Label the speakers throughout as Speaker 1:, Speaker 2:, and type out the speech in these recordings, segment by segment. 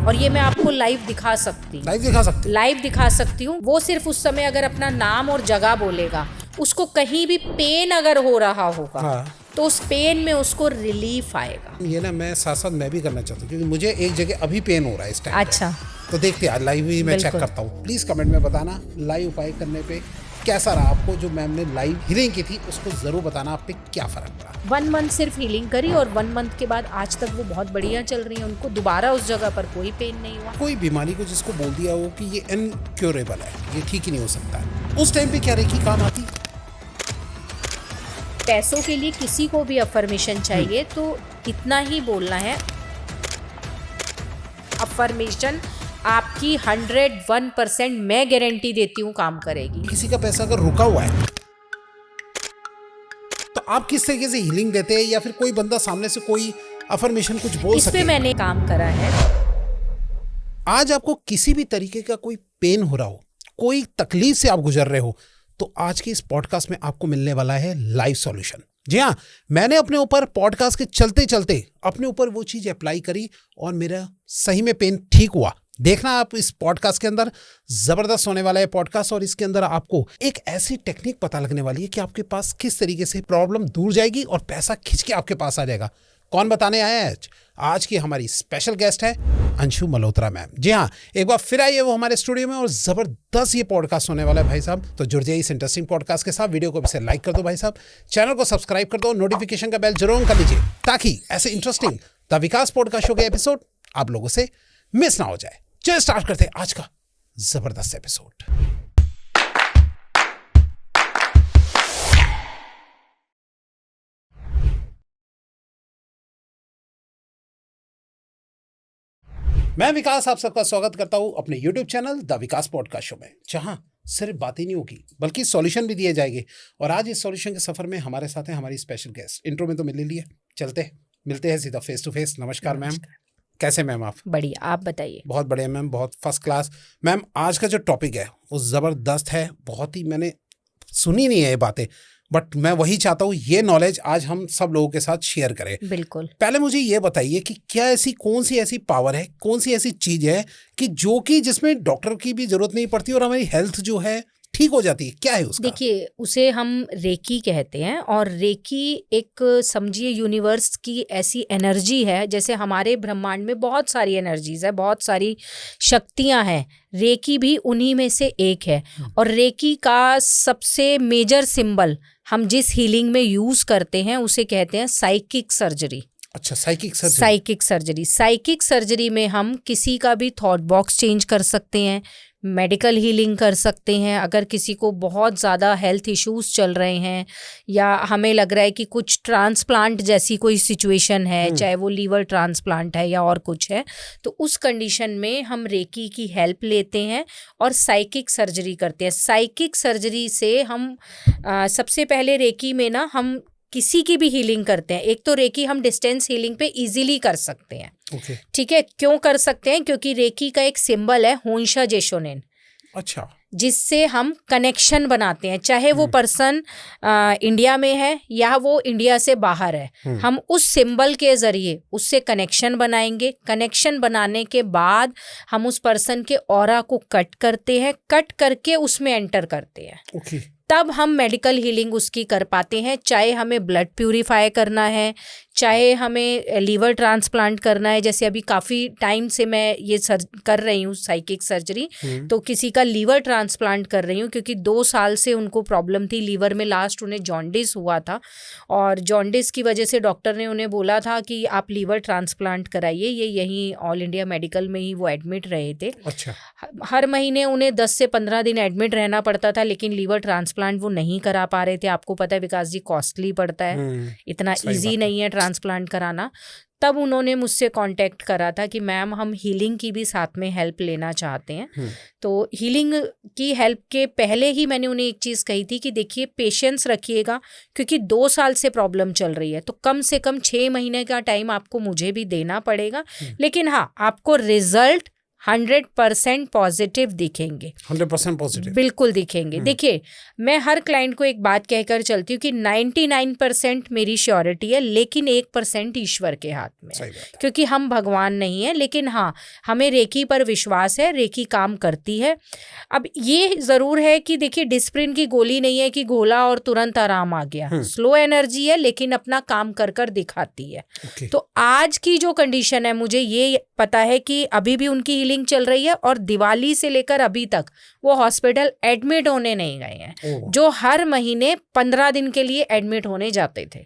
Speaker 1: और ये मैं आपको लाइव दिखा सकती हूँ, लाइव दिखा सकती हूँ। वो सिर्फ उस समय अगर अपना नाम और जगह बोलेगा, उसको कहीं भी पेन अगर हो रहा होगा, हाँ, तो उस पेन में उसको रिलीफ आएगा।
Speaker 2: ये ना मैं साथ साथ मैं भी करना चाहता हूँ, क्योंकि मुझे एक जगह अभी पेन हो रहा है इस टाइम।
Speaker 1: अच्छा,
Speaker 2: तो देखते हैं, लाइव ही मैं चेक करता हूँ। प्लीज कमेंट में बताना लाइव उपाय करने पे कैसा रहा आपको। जो मैम ने लाइव हीलिंग की थी उसको जरूर बताना आप पे क्या फर्क पड़ा।
Speaker 1: 1 मंथ सिर्फ हीलिंग करी और 1 मंथ के बाद आज तक वो बहुत बढ़िया चल रही है। उनको दोबारा उस जगह पर कोई पेन नहीं हुआ।
Speaker 2: कोई बीमारी को जिसको बोल दिया हो कि ये इनक्योरेबल है, ये ठीक ही नहीं हो सकता, उस टाइम पे क्या रेकी काम आती?
Speaker 1: पैसों के लिए किसी को भी अफर्मेशन चाहिए तो इतना ही बोलना है, अफर्मेशन आपकी 101% मैं गारंटी देती हूँ काम करेगी।
Speaker 2: किसी का पैसा अगर रुका हुआ है तो आप किस तरीके से हीलिंग देते हैं, या फिर कोई बंदा सामने से कोई अफर्मेशन कुछ बोल सके?
Speaker 1: इस पे मैंने काम करा है।
Speaker 2: आज आपको किसी भी तरीके का कोई पेन हो रहा हो, कोई तकलीफ से आप गुजर रहे हो, तो आज के इस पॉडकास्ट में आपको मिलने वाला है लाइव सॉल्यूशन। जी हाँ, मैंने अपने ऊपर पॉडकास्ट के चलते चलते अपने ऊपर वो चीज अप्लाई करी और मेरा सही में पेन ठीक हुआ। देखना आप इस पॉडकास्ट के अंदर, जबरदस्त होने वाला है पॉडकास्ट। और इसके अंदर आपको एक ऐसी टेक्निक पता लगने वाली है कि आपके पास किस तरीके से प्रॉब्लम दूर जाएगी और पैसा खिंच के आपके पास आ जाएगा। कौन बताने आया है आज की हमारी स्पेशल गेस्ट है अंशु मल्होत्रा मैम। जी हाँ, एक बार फिर आइए वो हमारे स्टूडियो में, और जबरदस्त ये पॉडकास्ट होने वाला है भाई साहब। तो जुड़ जाइए इस इंटरेस्टिंग पॉडकास्ट के साथ। वीडियो को इसे लाइक कर दो भाई साहब, चैनल को सब्सक्राइब कर दो, नोटिफिकेशन का बेल जरूर कर लीजिए, ताकि ऐसे interesting the Vikas podcast show के एपिसोड आप लोगों से मिस ना हो जाए। चलिए स्टार्ट करते हैं आज का जबरदस्त एपिसोड। मैं विकास आप सबका स्वागत करता हूं अपने YouTube channel the Vikas podcast show में, जहां सिर्फ बात ही नहीं होगी बल्कि सॉल्यूशन भी दिए जाएंगे। और आज इस सॉल्यूशन के सफर में हमारे साथ है हमारी स्पेशल गेस्ट। इंट्रो में तो मिल लिया, चलते मिलते हैं सीधा फेस टू फेस। नमस्कार मैम, कैसे मैम आप?
Speaker 1: बढ़िया, आप बताइए।
Speaker 2: बहुत बढ़िया मैम, बहुत फर्स्ट क्लास। मैम आज का जो टॉपिक है वो ज़बरदस्त है, बहुत ही मैंने सुनी नहीं है ये बातें, बट मैं वही चाहता हूँ ये नॉलेज आज हम सब लोगों के साथ शेयर करें।
Speaker 1: बिल्कुल।
Speaker 2: पहले मुझे ये बताइए कि क्या ऐसी कौन सी ऐसी पावर है, कौन सी ऐसी चीज है कि जो कि जिसमें डॉक्टर की भी जरूरत नहीं पड़ती और हमारी हेल्थ जो है ठीक हो जाती है? क्या है उसका?
Speaker 1: देखिए, उसे हम रेकी कहते हैं। और रेकी एक समझिए यूनिवर्स की ऐसी एनर्जी है, जैसे हमारे ब्रह्मांड में बहुत सारी एनर्जीज है, बहुत सारी शक्तियां हैं, रेकी भी उन्हीं में से एक है। और रेकी का सबसे मेजर सिंबल हम जिस हीलिंग में यूज करते हैं उसे कहते हैं साइकिक सर्जरी।
Speaker 2: अच्छा, psychic surgery.
Speaker 1: Psychic surgery, psychic surgery में हम किसी का भी थॉट बॉक्स चेंज कर सकते हैं, मेडिकल हीलिंग कर सकते हैं। अगर किसी को बहुत ज़्यादा हेल्थ इश्यूज चल रहे हैं या हमें लग रहा है कि कुछ ट्रांसप्लांट जैसी कोई सिचुएशन है, चाहे वो लीवर ट्रांसप्लांट है या और कुछ है, तो उस कंडीशन में हम रेकी की हेल्प लेते हैं और साइकिक सर्जरी करते हैं। साइकिक सर्जरी से हम सबसे पहले रेकी में ना हम किसी की भी हीलिंग करते हैं। एक तो रेकी हम डिस्टेंस हीलिंग पे इजीली कर सकते हैं। ठीक है, क्यों कर सकते हैं? क्योंकि रेकी का एक सिंबल है होंशा जेशोनेन।
Speaker 2: अच्छा,
Speaker 1: जिससे हम कनेक्शन बनाते हैं, चाहे वो पर्सन इंडिया में है या वो इंडिया से बाहर है। हम उस सिंबल के जरिए उससे कनेक्शन बनाएंगे। कनेक्शन बनाने के बाद हम उस पर्सन के ऑरा को कट करते हैं, कट करके उसमें एंटर करते हैं। तब हम मेडिकल हीलिंग उसकी कर पाते हैं। चाहे हमें ब्लड प्यूरिफाई करना है, चाहे हमें लीवर ट्रांसप्लांट करना है। जैसे अभी काफ़ी टाइम से मैं ये कर रही हूँ साइकिक सर्जरी, तो किसी का लीवर ट्रांसप्लांट कर रही हूँ, क्योंकि 2 साल से उनको प्रॉब्लम थी लीवर में। लास्ट उन्हें जॉन्डिस हुआ था और जॉन्डिस की वजह से डॉक्टर ने उन्हें बोला था कि आप लीवर ट्रांसप्लांट कराइए। ये यहीं ऑल इंडिया मेडिकल में ही वो एडमिट रहे थे।
Speaker 2: अच्छा।
Speaker 1: हर महीने उन्हें 10 से 15 दिन एडमिट रहना पड़ता था, लेकिन लीवर ट्रांसप्लांट वो नहीं करा पा रहे थे। आपको पता है विकास जी, कॉस्टली पड़ता है, इतना ईजी नहीं है ट्रांसप्लांट कराना। तब उन्होंने मुझसे कांटेक्ट करा था कि मैम हम हीलिंग की भी साथ में हेल्प लेना चाहते हैं। तो हीलिंग की हेल्प के पहले ही मैंने उन्हें एक चीज़ कही थी कि देखिए पेशेंस रखिएगा, क्योंकि 2 साल से प्रॉब्लम चल रही है, तो कम से कम 6 महीने का टाइम आपको मुझे भी देना पड़ेगा। लेकिन हाँ, आपको रिजल्ट 100% पॉजिटिव दिखेंगे,
Speaker 2: 100% पॉजिटिव
Speaker 1: बिल्कुल दिखेंगे। देखिए, मैं हर क्लाइंट को एक बात कहकर चलती हूँ कि 99% मेरी श्योरिटी है, लेकिन 1% ईश्वर के हाथ में है, क्योंकि हम भगवान नहीं है। लेकिन हाँ, हमें रेकी पर विश्वास है, रेकी काम करती है। अब ये ज़रूर है कि देखिए, डिस्प्रिन की गोली नहीं है कि घोला और तुरंत आराम आ गया। स्लो एनर्जी है, लेकिन अपना काम कर कर दिखाती है। तो आज की जो कंडीशन है, मुझे ये पता है कि अभी भी उनकी हीलिंग चल रही है, और दिवाली से लेकर अभी तक वो हॉस्पिटल एडमिट होने नहीं गए हैं, जो हर महीने 15 दिन के लिए एडमिट होने जाते थे।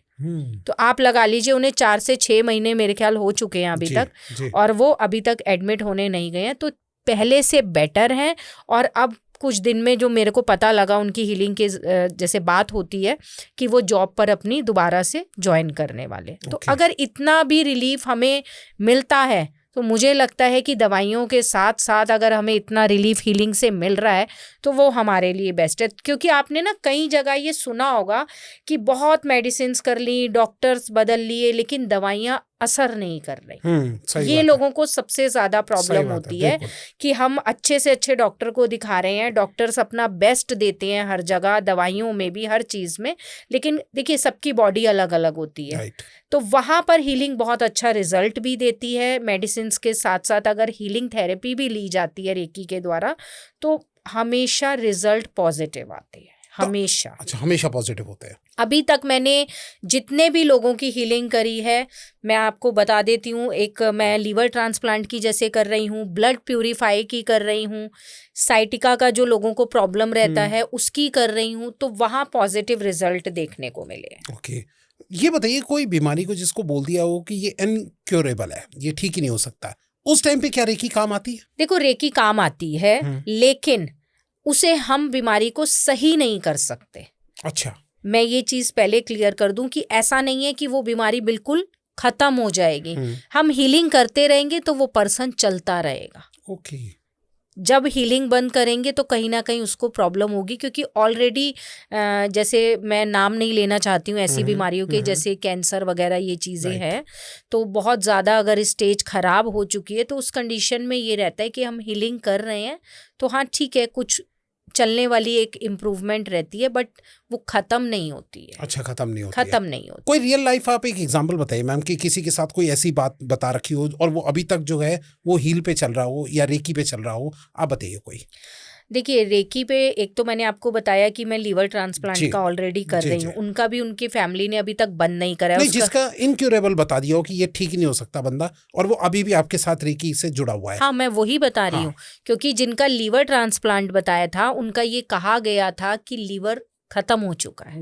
Speaker 1: तो आप लगा लीजिए, उन्हें 4 से 6 महीने मेरे ख्याल हो चुके हैं अभी तक, और वो अभी तक एडमिट होने नहीं गए हैं। तो पहले से बेटर हैं। और अब कुछ दिन में जो मेरे को पता लगा उनकी हीलिंग के जैसे बात होती है कि वो जॉब पर अपनी दोबारा से ज्वाइन करने वाले। तो अगर इतना भी रिलीफ हमें मिलता है, तो मुझे लगता है कि दवाइयों के साथ साथ अगर हमें इतना रिलीफ हीलिंग से मिल रहा है, तो वो हमारे लिए बेस्ट है। क्योंकि आपने ना कई जगह ये सुना होगा कि बहुत मेडिसिन कर ली, डॉक्टर्स बदल लिए, लेकिन दवाइयाँ असर नहीं कर रही। ये लोगों को सबसे ज़्यादा प्रॉब्लम होती है कि हम अच्छे से अच्छे डॉक्टर को दिखा रहे हैं, डॉक्टर्स अपना बेस्ट देते हैं हर जगह, दवाइयों में भी, हर चीज़ में, लेकिन देखिए सबकी बॉडी अलग अलग होती है। तो वहाँ पर हीलिंग बहुत अच्छा रिजल्ट भी देती है। मेडिसिन के साथ साथ अगर हीलिंग थेरेपी भी ली जाती है रेकी के द्वारा, तो हमेशा रिजल्ट पॉजिटिव आते हैं, हमेशा।
Speaker 2: अच्छा, हमेशा पॉजिटिव होते हैं।
Speaker 1: अभी तक मैंने जितने भी लोगों की हीलिंग करी है, मैं आपको बता देती हूँ। एक मैं लीवर ट्रांसप्लांट की जैसे कर रही हूँ, ब्लड प्यूरीफाई की कर रही हूँ, साइटिका का जो लोगों को प्रॉब्लम रहता है उसकी कर रही हूँ, तो वहाँ पॉजिटिव रिजल्ट देखने को मिले।
Speaker 2: ओके, ये बताइए, कोई बीमारी को जिसको बोल दिया हो कि ये इनक्योरेबल है, ये ठीक ही नहीं हो सकता, उस टाइम पे क्या रेकी काम आती है?
Speaker 1: देखो, रेकी काम आती है, लेकिन उसे हम बीमारी को सही नहीं कर सकते।
Speaker 2: अच्छा,
Speaker 1: मैं ये चीज़ पहले क्लियर कर दूं कि ऐसा नहीं है कि वो बीमारी बिल्कुल खत्म हो जाएगी। हम हीलिंग करते रहेंगे तो वो पर्सन चलता रहेगा।
Speaker 2: ओके।
Speaker 1: जब हीलिंग बंद करेंगे तो कहीं ना कहीं उसको प्रॉब्लम होगी, क्योंकि ऑलरेडी जैसे मैं नाम नहीं लेना चाहती हूँ ऐसी बीमारियों के, जैसे कैंसर वगैरह ये चीज़ें हैं, तो बहुत ज़्यादा अगर स्टेज ख़राब हो चुकी है, तो उस कंडीशन में ये रहता है कि हम हीलिंग कर रहे हैं तो हाँ ठीक है, कुछ चलने वाली एक इम्प्रूवमेंट रहती है, बट वो खत्म नहीं होती है।
Speaker 2: अच्छा, खत्म नहीं होती,
Speaker 1: खत्म नहीं होती।
Speaker 2: कोई रियल लाइफ आप एक एग्जांपल बताइए मैम, कि किसी के साथ कोई ऐसी बात बता रखी हो और वो अभी तक जो है वो हील पे चल रहा हो या रेकी पे चल रहा हो, आप बताइए कोई।
Speaker 1: देखिए, रेकी पे एक तो मैंने आपको बताया कि मैं लीवर ट्रांसप्लांट का ऑलरेडी कर रही हूँ, उनका भी उनकी फैमिली ने अभी तक बंद नहीं करा है।
Speaker 2: जिसका इनक्यूरेबल बता दिया हो कि ये ठीक ही नहीं हो सकता बंदा, और वो अभी भी आपके साथ रेकी से जुड़ा हुआ है।
Speaker 1: हाँ, मैं वही बता रही हूँ, क्योंकि जिनका लीवर ट्रांसप्लांट बताया था, उनका ये कहा गया था कि लीवर खत्म हो चुका है।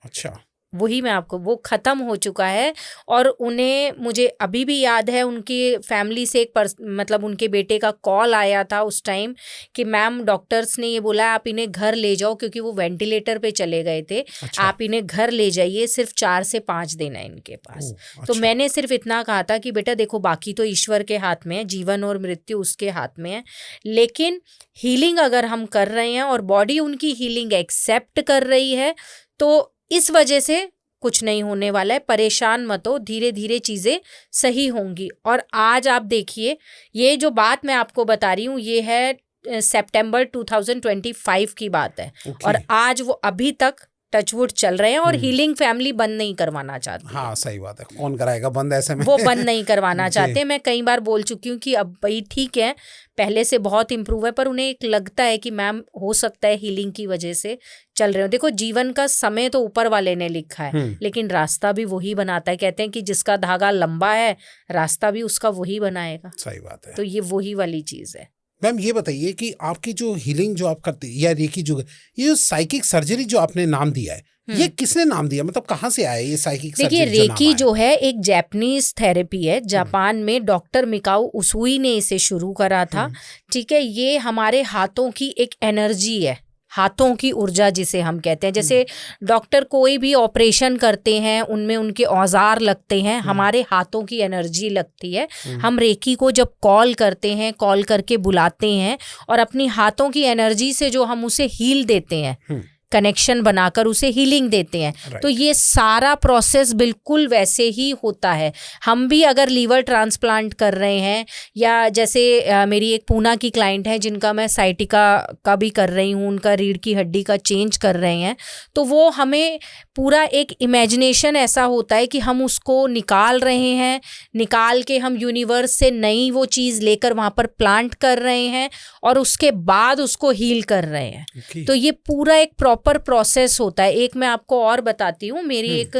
Speaker 2: अच्छा,
Speaker 1: वही मैं आपको, वो ख़त्म हो चुका है। और उन्हें, मुझे अभी भी याद है, उनकी फैमिली से मतलब उनके बेटे का कॉल आया था उस टाइम कि मैम डॉक्टर्स ने ये बोला आप इन्हें घर ले जाओ, क्योंकि वो वेंटिलेटर पे चले गए थे। अच्छा। आप इन्हें घर ले जाइए, सिर्फ 4 से 5 दिन है इनके पास। अच्छा। तो मैंने सिर्फ इतना कहा था कि बेटा देखो, बाकी तो ईश्वर के हाथ में है, जीवन और मृत्यु उसके हाथ में है, लेकिन हीलिंग अगर हम कर रहे हैं और बॉडी उनकी हीलिंग एक्सेप्ट कर रही है, तो इस वजह से कुछ नहीं होने वाला है। परेशान मत हो, धीरे धीरे चीज़ें सही होंगी। और आज आप देखिए, ये जो बात मैं आपको बता रही हूँ, ये है सितंबर 2025 की बात है। और आज वो अभी तक टचवुड चल रहे हैं और हीलिंग फैमिली बंद नहीं करवाना चाहती।
Speaker 2: हाँ, सही बात है, कौन कराएगा बंद ऐसे में?
Speaker 1: वो बंद नहीं करवाना चाहते। मैं कई बार बोल चुकी हूँ कि अब भाई ठीक है, पहले से बहुत इम्प्रूव है, पर उन्हें एक लगता है कि मैम हो सकता है हीलिंग की वजह से चल रहे हो। देखो, जीवन का समय तो ऊपर वाले ने लिखा है, लेकिन रास्ता भी वही बनाता है। कहते हैं कि जिसका धागा लंबा है, रास्ता भी उसका वही बनाएगा।
Speaker 2: सही बात है।
Speaker 1: तो ये वही वाली चीज़ है।
Speaker 2: मैम, ये बताइए कि आपकी जो हीलिंग जो आप करते या रेकी जो, ये जो साइकिक सर्जरी जो आपने नाम दिया है, ये किसने नाम दिया, मतलब कहाँ से आया ये साइकिक सर्जरी?
Speaker 1: देखिए, रेकी जो है एक जापानीज थेरेपी है। जापान में डॉक्टर मिकाओ उसुई ने इसे शुरू करा था। ठीक है, ये हमारे हाथों की एक एनर्जी है, हाथों की ऊर्जा जिसे हम कहते हैं। जैसे डॉक्टर कोई भी ऑपरेशन करते हैं, उनमें उनके औजार लगते हैं, हमारे हाथों की एनर्जी लगती है। हम रेकी को जब कॉल करते हैं, कॉल करके बुलाते हैं, और अपनी हाथों की एनर्जी से जो हम उसे हील देते हैं, कनेक्शन बनाकर उसे हीलिंग देते हैं। तो ये सारा प्रोसेस बिल्कुल वैसे ही होता है। हम भी अगर लीवर ट्रांसप्लांट कर रहे हैं, या जैसे मेरी एक पूना की क्लाइंट है जिनका मैं साइटिका का भी कर रही हूँ, उनका रीढ़ की हड्डी का चेंज कर रहे हैं, तो वो हमें पूरा एक इमेजिनेशन ऐसा होता है कि हम उसको निकाल रहे हैं, निकाल के हम यूनिवर्स से नई वो चीज़ लेकर वहाँ पर प्लांट कर रहे हैं और उसके बाद उसको हील कर रहे हैं। तो ये पूरा एक प्रॉपर प्रोसेस होता है। एक मैं आपको और बताती हूँ, मेरी एक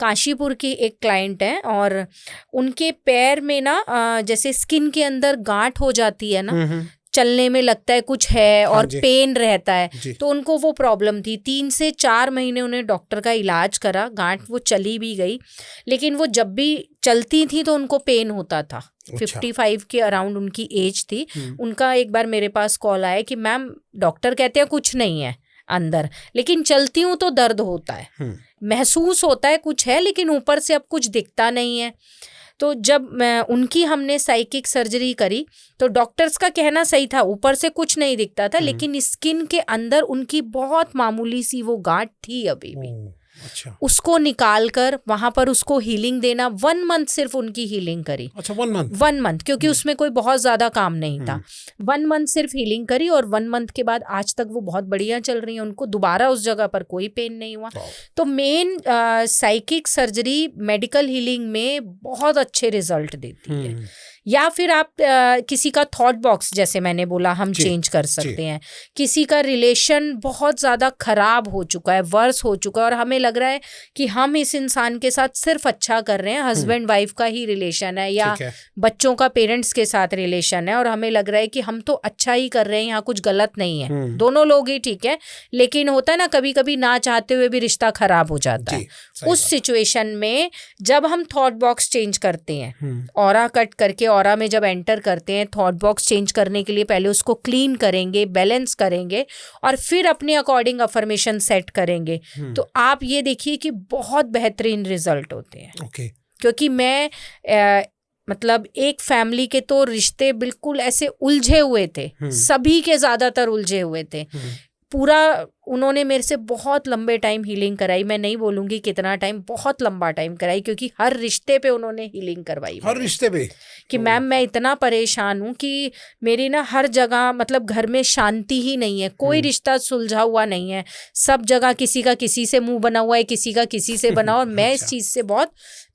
Speaker 1: काशीपुर की एक क्लाइंट है और उनके पैर में ना जैसे स्किन के अंदर गांठ हो जाती है ना, चलने में लगता है कुछ है और पेन रहता है, तो उनको वो प्रॉब्लम थी। 3 से 4 महीने उन्हें डॉक्टर का इलाज करा, गांठ वो चली भी गई, लेकिन वो जब भी चलती थी तो उनको पेन होता था। 55 के अराउंड उनकी एज थी। उनका एक बार मेरे पास कॉल आया कि मैम डॉक्टर कहते हैं कुछ नहीं है अंदर, लेकिन चलती हूँ तो दर्द होता है, महसूस होता है कुछ है, लेकिन ऊपर से अब कुछ दिखता नहीं है। तो जब उनकी हमने साइकिक सर्जरी करी तो डॉक्टर्स का कहना सही था, ऊपर से कुछ नहीं दिखता था, लेकिन स्किन के अंदर उनकी बहुत मामूली सी वो गांठ थी अभी भी।
Speaker 2: अच्छा।
Speaker 1: उसको निकाल कर वहां पर उसको हीलिंग देना, 1 मंथ सिर्फ उनकी हीलिंग करी।
Speaker 2: अच्छा, 1
Speaker 1: मंथ, क्योंकि उसमें कोई बहुत ज्यादा काम नहीं था। 1 मंथ सिर्फ हीलिंग करी और 1 मंथ के बाद आज तक वो बहुत बढ़िया चल रही है। उनको दोबारा उस जगह पर कोई पेन नहीं हुआ। तो main psychic surgery medical healing में बहुत अच्छे रिजल्ट देती है। या फिर आप किसी का थॉट बॉक्स, जैसे मैंने बोला, हम चेंज कर सकते हैं। किसी का रिलेशन बहुत ज़्यादा खराब हो चुका है, वर्स हो चुका है, और हमें लग रहा है कि हम इस इंसान के साथ सिर्फ अच्छा कर रहे हैं, हस्बैंड वाइफ का ही रिलेशन है या बच्चों का पेरेंट्स के साथ रिलेशन है, और हमें लग रहा है कि हम तो अच्छा ही कर रहे हैं, यहाँ कुछ गलत नहीं है, दोनों लोग ही ठीक है, लेकिन होता है ना कभी कभी ना चाहते हुए भी रिश्ता खराब हो जाता है। उस सिचुएशन में जब हम थॉट बॉक्स चेंज करते हैं, ऑरा कट करके ऑरा में जब एंटर करते हैं, थॉट बॉक्स चेंज करने के लिए पहले उसको क्लीन करेंगे, बैलेंस करेंगे, और फिर अपने अकॉर्डिंग अफर्मेशन सेट करेंगे, तो आप ये देखिए कि बहुत बेहतरीन रिजल्ट होते हैं। क्योंकि मैं मतलब एक फैमिली के तो रिश्ते बिल्कुल ऐसे उलझे हुए थे, सभी के ज्यादातर उलझे हुए थे। पूरा उन्होंने मेरे से बहुत लंबे टाइम हीलिंग कराई, मैं नहीं बोलूँगी कितना टाइम, बहुत लंबा टाइम कराई, क्योंकि हर रिश्ते पे उन्होंने हीलिंग करवाई।
Speaker 2: हर रिश्ते पे
Speaker 1: कि मैम मैं इतना परेशान हूँ कि मेरी ना हर जगह मतलब घर में शांति ही नहीं है, कोई रिश्ता सुलझा हुआ नहीं है, सब जगह किसी का किसी से मुंह बना हुआ है, किसी का किसी से बना हुआ, और मैं इस चीज़ से बहुत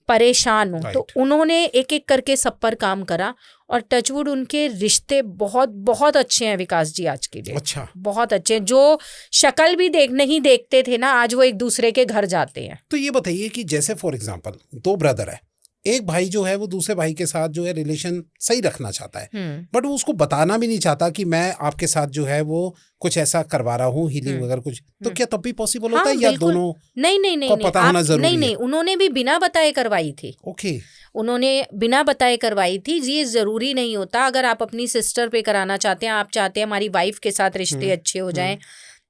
Speaker 1: परेशान हूँ। तो उन्होंने एक एक करके सब पर काम करा, और टचवुड उनके रिश्ते बहुत बहुत अच्छे हैं विकास जी आज के लिए।
Speaker 2: अच्छा,
Speaker 1: बहुत अच्छे हैं। जो शक्ल भी नहीं देखते थे ना, आज वो एक दूसरे के घर जाते हैं।
Speaker 2: तो ये बताइए कि जैसे फॉर एग्जांपल 2 ब्रदर है, एक भाई जो है वो दूसरे भाई के साथ जो है रिलेशन सही रखना चाहता है, बट वो उसको बताना भी नहीं चाहता कि मैं आपके साथ जो है वो कुछ ऐसा करवा रहा हूँ, हीलिंग वगैरह कुछ, तो क्या तब भी पॉसिबल होता है, या दोनों
Speaker 1: नहीं
Speaker 2: पता होना जरूरी है?
Speaker 1: नहीं, उन्होंने भी बिना बताए करवाई थी।
Speaker 2: ओके,
Speaker 1: उन्होंने बिना बताए करवाई थी। ये जरूरी नहीं होता, अगर आप अपनी सिस्टर पे कराना चाहते हैं, आप चाहते हैं हमारी वाइफ के साथ रिश्ते अच्छे हो जाएं,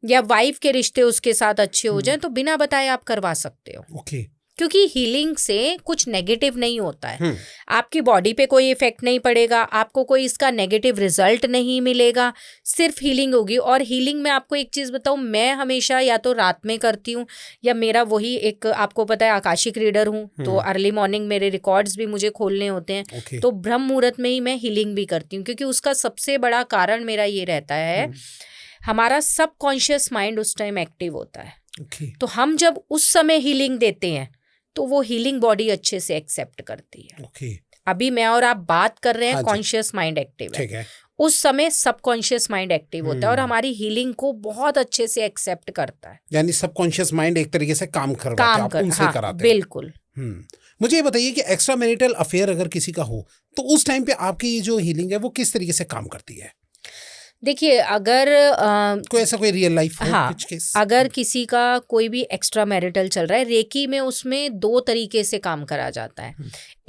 Speaker 1: या वाइफ के रिश्ते उसके साथ अच्छे हो जाएं, तो बिना बताए आप करवा सकते हो।
Speaker 2: ओके,
Speaker 1: क्योंकि हीलिंग से कुछ नेगेटिव नहीं होता है, आपकी बॉडी पे कोई इफेक्ट नहीं पड़ेगा, आपको कोई इसका नेगेटिव रिजल्ट नहीं मिलेगा, सिर्फ हीलिंग होगी। और हीलिंग में आपको एक चीज़ बताऊँ, मैं हमेशा या तो रात में करती हूँ, या मेरा वही एक, आपको पता है आकाशिक रीडर हूँ, तो अर्ली मॉर्निंग मेरे रिकॉर्ड्स भी मुझे खोलने होते हैं, तो ब्रह्म मुहूर्त में ही मैं हीलिंग भी करती हूँ। क्योंकि उसका सबसे बड़ा कारण मेरा ये रहता है, हमारा सबकॉन्शियस माइंड उस टाइम एक्टिव होता है। तो हम जब उस समय हीलिंग देते हैं तो वो हीलिंग बॉडी अच्छे से एक्सेप्ट करती है। अभी मैं और आप बात कर रहे हैं, कॉन्शियस माइंड एक्टिव है, उस समय सबकॉन्शियस माइंड एक्टिव होता है, और हमारी हीलिंग को बहुत अच्छे से एक्सेप्ट करता है।
Speaker 2: यानी सबकॉन्शियस माइंड एक तरीके से काम करवाते हैं, उनसे कराते हैं।
Speaker 1: बिल्कुल।
Speaker 2: मुझे ये बताइए कि एक्स्ट्रा मैरिटल अफेयर अगर किसी का हो, तो उस टाइम पे आपकी ये जो हीलिंग है वो किस तरीके से काम करती है?
Speaker 1: देखिए, अगर
Speaker 2: कोई ऐसा कोई रियल लाइफ हो,
Speaker 1: हाँ,
Speaker 2: कुछ केस?
Speaker 1: अगर किसी का कोई भी एक्स्ट्रा मैरिटल चल रहा है, रेकी में उसमें 2 तरीके से काम करा जाता है।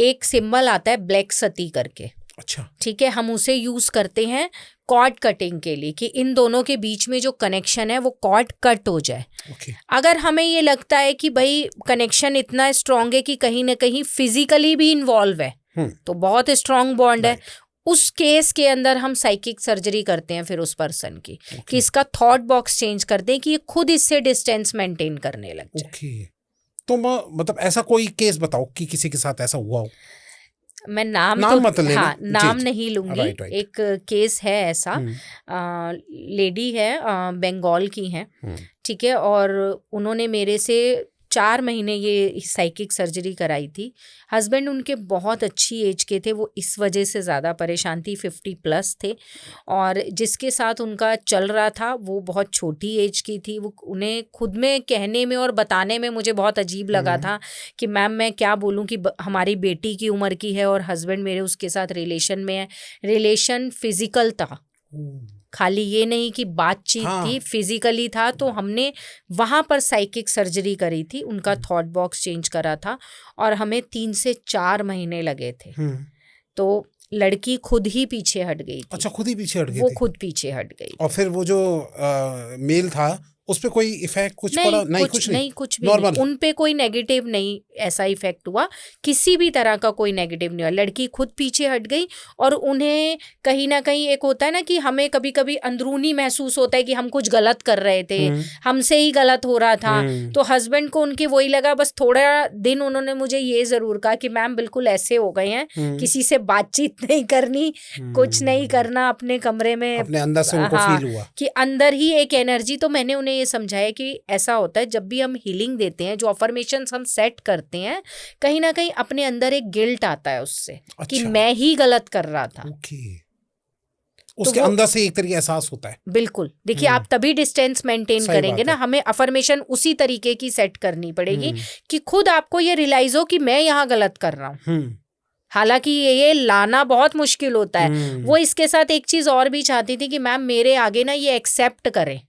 Speaker 1: एक सिंबल आता है ब्लैक सती करके,
Speaker 2: अच्छा,
Speaker 1: ठीक है, हम उसे यूज करते हैं कॉर्ड कटिंग के लिए, कि इन दोनों के बीच में जो कनेक्शन है वो कॉर्ड कट हो जाए। अगर हमें ये लगता है कि भाई कनेक्शन इतना स्ट्रांग है कि कहीं ना कहीं फिजिकली भी इन्वॉल्व है, तो बहुत स्ट्रांग बॉन्ड है, उस केस के अंदर हम साइकिक सर्जरी करते हैं फिर उस पर्सन की, कि इसका थॉट बॉक्स चेंज कर दें कि ये खुद इससे डिस्टेंस मेंटेन करने लग जाए।
Speaker 2: ओके, तो मतलब ऐसा कोई केस बताओ कि किसी के साथ ऐसा हुआ हो।
Speaker 1: मैं नाम
Speaker 2: तो
Speaker 1: मत लेना। हाँ,
Speaker 2: जी,
Speaker 1: नाम
Speaker 2: जी,
Speaker 1: नहीं लूंगी।
Speaker 2: राइट।
Speaker 1: एक केस है ऐसा, लेडी है, बंगाल की है, ठीक है, और उन्होंने मेरे से 4 महीने ये साइकिक सर्जरी कराई थी। हस्बैंड उनके बहुत अच्छी एज के थे, वो इस वजह से ज़्यादा परेशान थी, 50+ थे, और जिसके साथ उनका चल रहा था वो बहुत छोटी एज की थी। वो उन्हें खुद में कहने में और बताने में मुझे बहुत अजीब लगा था कि मैम मैं क्या बोलूँ कि हमारी बेटी की उम्र की है और हस्बैंड मेरे उसके साथ रिलेशन में है। रिलेशन फिजिकल था, खाली ये नहीं कि बातचीत थी, फिजिकली था। तो हमने वहाँ पर साइकिक सर्जरी करी थी, उनका थॉट बॉक्स चेंज करा था, और हमें 3 से 4 महीने लगे थे। तो लड़की खुद ही पीछे हट गई थी।
Speaker 2: अच्छा, खुद ही पीछे हट गई
Speaker 1: वो
Speaker 2: थी?
Speaker 1: खुद पीछे हट गई।
Speaker 2: और फिर वो जो मेल था उस पे कोई इफेक्ट कुछ पड़ा? नहीं, कुछ
Speaker 1: भी नहीं। उन पे कोई नेगेटिव नहीं ऐसा इफेक्ट हुआ, किसी भी तरह का कोई नेगेटिव नहीं हुआ। लड़की खुद पीछे हट गई, और उन्हें कहीं ना कहीं एक होता है ना कि हमें कभी कभी अंदरूनी महसूस होता है कि हम कुछ गलत कर रहे थे, हमसे ही गलत हो रहा था। तो हस्बैंड को उनके वही लगा। बस थोड़ा दिन उन्होंने मुझे ये जरूर कहा कि मैम बिल्कुल ऐसे हो गए हैं, किसी से बातचीत नहीं करनी, कुछ नहीं करना, अपने कमरे में,
Speaker 2: अपने अंदर से उनको फील हुआ
Speaker 1: कि अंदर ही एक एनर्जी। तो मैंने उन्हें ये समझाया कि ऐसा होता है जब भी हम हीलिंग देते हैं, जो अफर्मेशंस हम सेट करते हैं, कहीं ना कहीं अपने अंदर एक गिल्ट आता है उससे। अच्छा। कि मैं ही गलत कर रहा था।
Speaker 2: उसके तो अंदर से एक तरीके एहसास होता है।
Speaker 1: बिल्कुल। देखिए, आप तभी डिस्टेंस मेंटेन करेंगे ना। हमें अफर्मेशन उसी तरीके की सेट करनी पड़ेगी कि खुद आपको ये रियलाइज हो कि मैं यहाँ गलत कर रहा हूँ। हालांकि ये लाना बहुत मुश्किल होता है। वो इसके साथ एक चीज और भी चाहती थी कि मैम मेरे आगे ना ये एक्सेप्ट करें।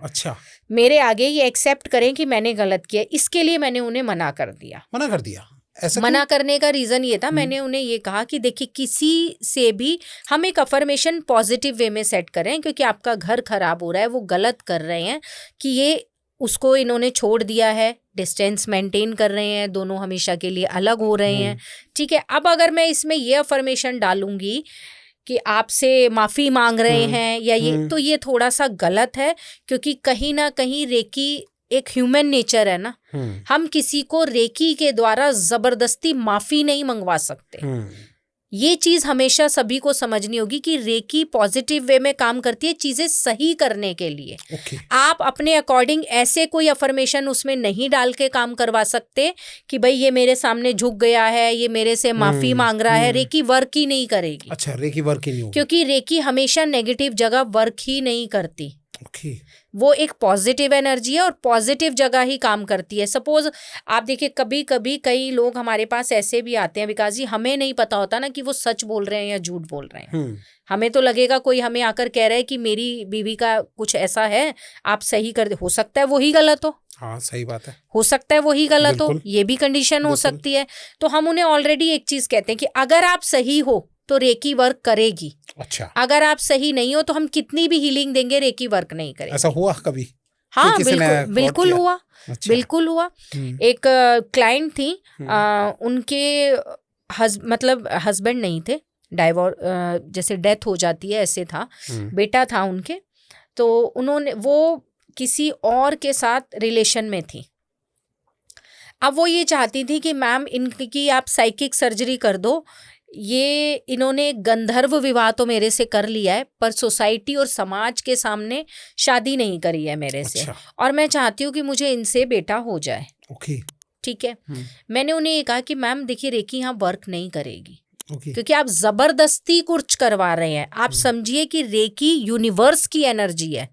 Speaker 2: अच्छा,
Speaker 1: मेरे आगे ये एक्सेप्ट करें कि मैंने गलत किया। इसके लिए मैंने उन्हें मना कर दिया।
Speaker 2: ऐसा
Speaker 1: मना करने का रीजन ये था, मैंने उन्हें ये कहा कि देखिए, किसी से भी हम एक अफर्मेशन पॉजिटिव वे में सेट करें, क्योंकि आपका घर खराब हो रहा है, वो गलत कर रहे हैं कि ये उसको इन्होंने छोड़ दिया है, डिस्टेंस मेंटेन कर रहे हैं, दोनों हमेशा के लिए अलग हो रहे हैं। ठीक है, अब अगर मैं इसमें ये अफर्मेशन डालूंगी कि आपसे माफ़ी मांग रहे हैं या ये, तो ये थोड़ा सा गलत है, क्योंकि कहीं ना कहीं रेकी एक ह्यूमन नेचर है ना। हम किसी को रेकी के द्वारा जबरदस्ती माफ़ी नहीं मंगवा सकते। ये चीज़ हमेशा सभी को समझनी होगी कि रेकी पॉजिटिव वे में काम करती है, चीज़ें सही करने के लिए। आप अपने अकॉर्डिंग ऐसे कोई अफर्मेशन उसमें नहीं डाल के काम करवा सकते कि भाई ये मेरे सामने झुक गया है, ये मेरे से माफ़ी मांग रहा है। रेकी वर्क ही नहीं करेगी।
Speaker 2: अच्छा, रेकी वर्क ही नहीं होगी,
Speaker 1: क्योंकि रेकी हमेशा नेगेटिव जगह वर्क ही नहीं करती। वो एक पॉजिटिव एनर्जी है और पॉजिटिव जगह ही काम करती है। सपोज आप देखिए, कभी कभी कई लोग हमारे पास ऐसे भी आते हैं विकास जी, हमें नहीं पता होता ना कि वो सच बोल रहे हैं या झूठ बोल रहे हैं। हमें तो लगेगा कोई हमें आकर कह रहा है कि मेरी बीवी का कुछ ऐसा है, आप सही कर दे। हो सकता है वही गलत हो।
Speaker 2: हाँ, सही बात है।
Speaker 1: हो सकता है वही गलत हो, ये भी कंडीशन हो सकती है। तो हम उन्हें ऑलरेडी एक चीज कहते हैं कि अगर आप सही हो तो रेकी वर्क करेगी।
Speaker 2: अच्छा, अगर
Speaker 1: आप सही नहीं हो तो हम कितनी भी हीलिंग देंगे, रेकी वर्क नहीं करेगी।
Speaker 2: ऐसा हुआ कभी?
Speaker 1: हाँ, बिल्कुल हुआ। अच्छा। बिल्कुल हुआ। एक क्लाइंट थी, उनके मतलब हस्बैंड नहीं थे, डाइवोर्स जैसे डेथ हो जाती है ऐसे था, बेटा था उनके। तो वो किसी और के साथ रिलेशन में थी। अब वो ये चाहती थी कि मैम इनकी आप साइकिक सर्जरी कर दो। ये इन्होंने गंधर्व विवाह तो मेरे से कर लिया है, पर सोसाइटी और समाज के सामने शादी नहीं करी है मेरे से। और मैं चाहती हूँ कि मुझे इनसे बेटा हो जाए। ठीक है। मैंने उन्हें ये कहा कि मैम देखिए, रेकी यहाँ वर्क नहीं करेगी। क्योंकि आप जबरदस्ती कुछ करवा रहे हैं। आप समझिए कि रेकी यूनिवर्स की एनर्जी है,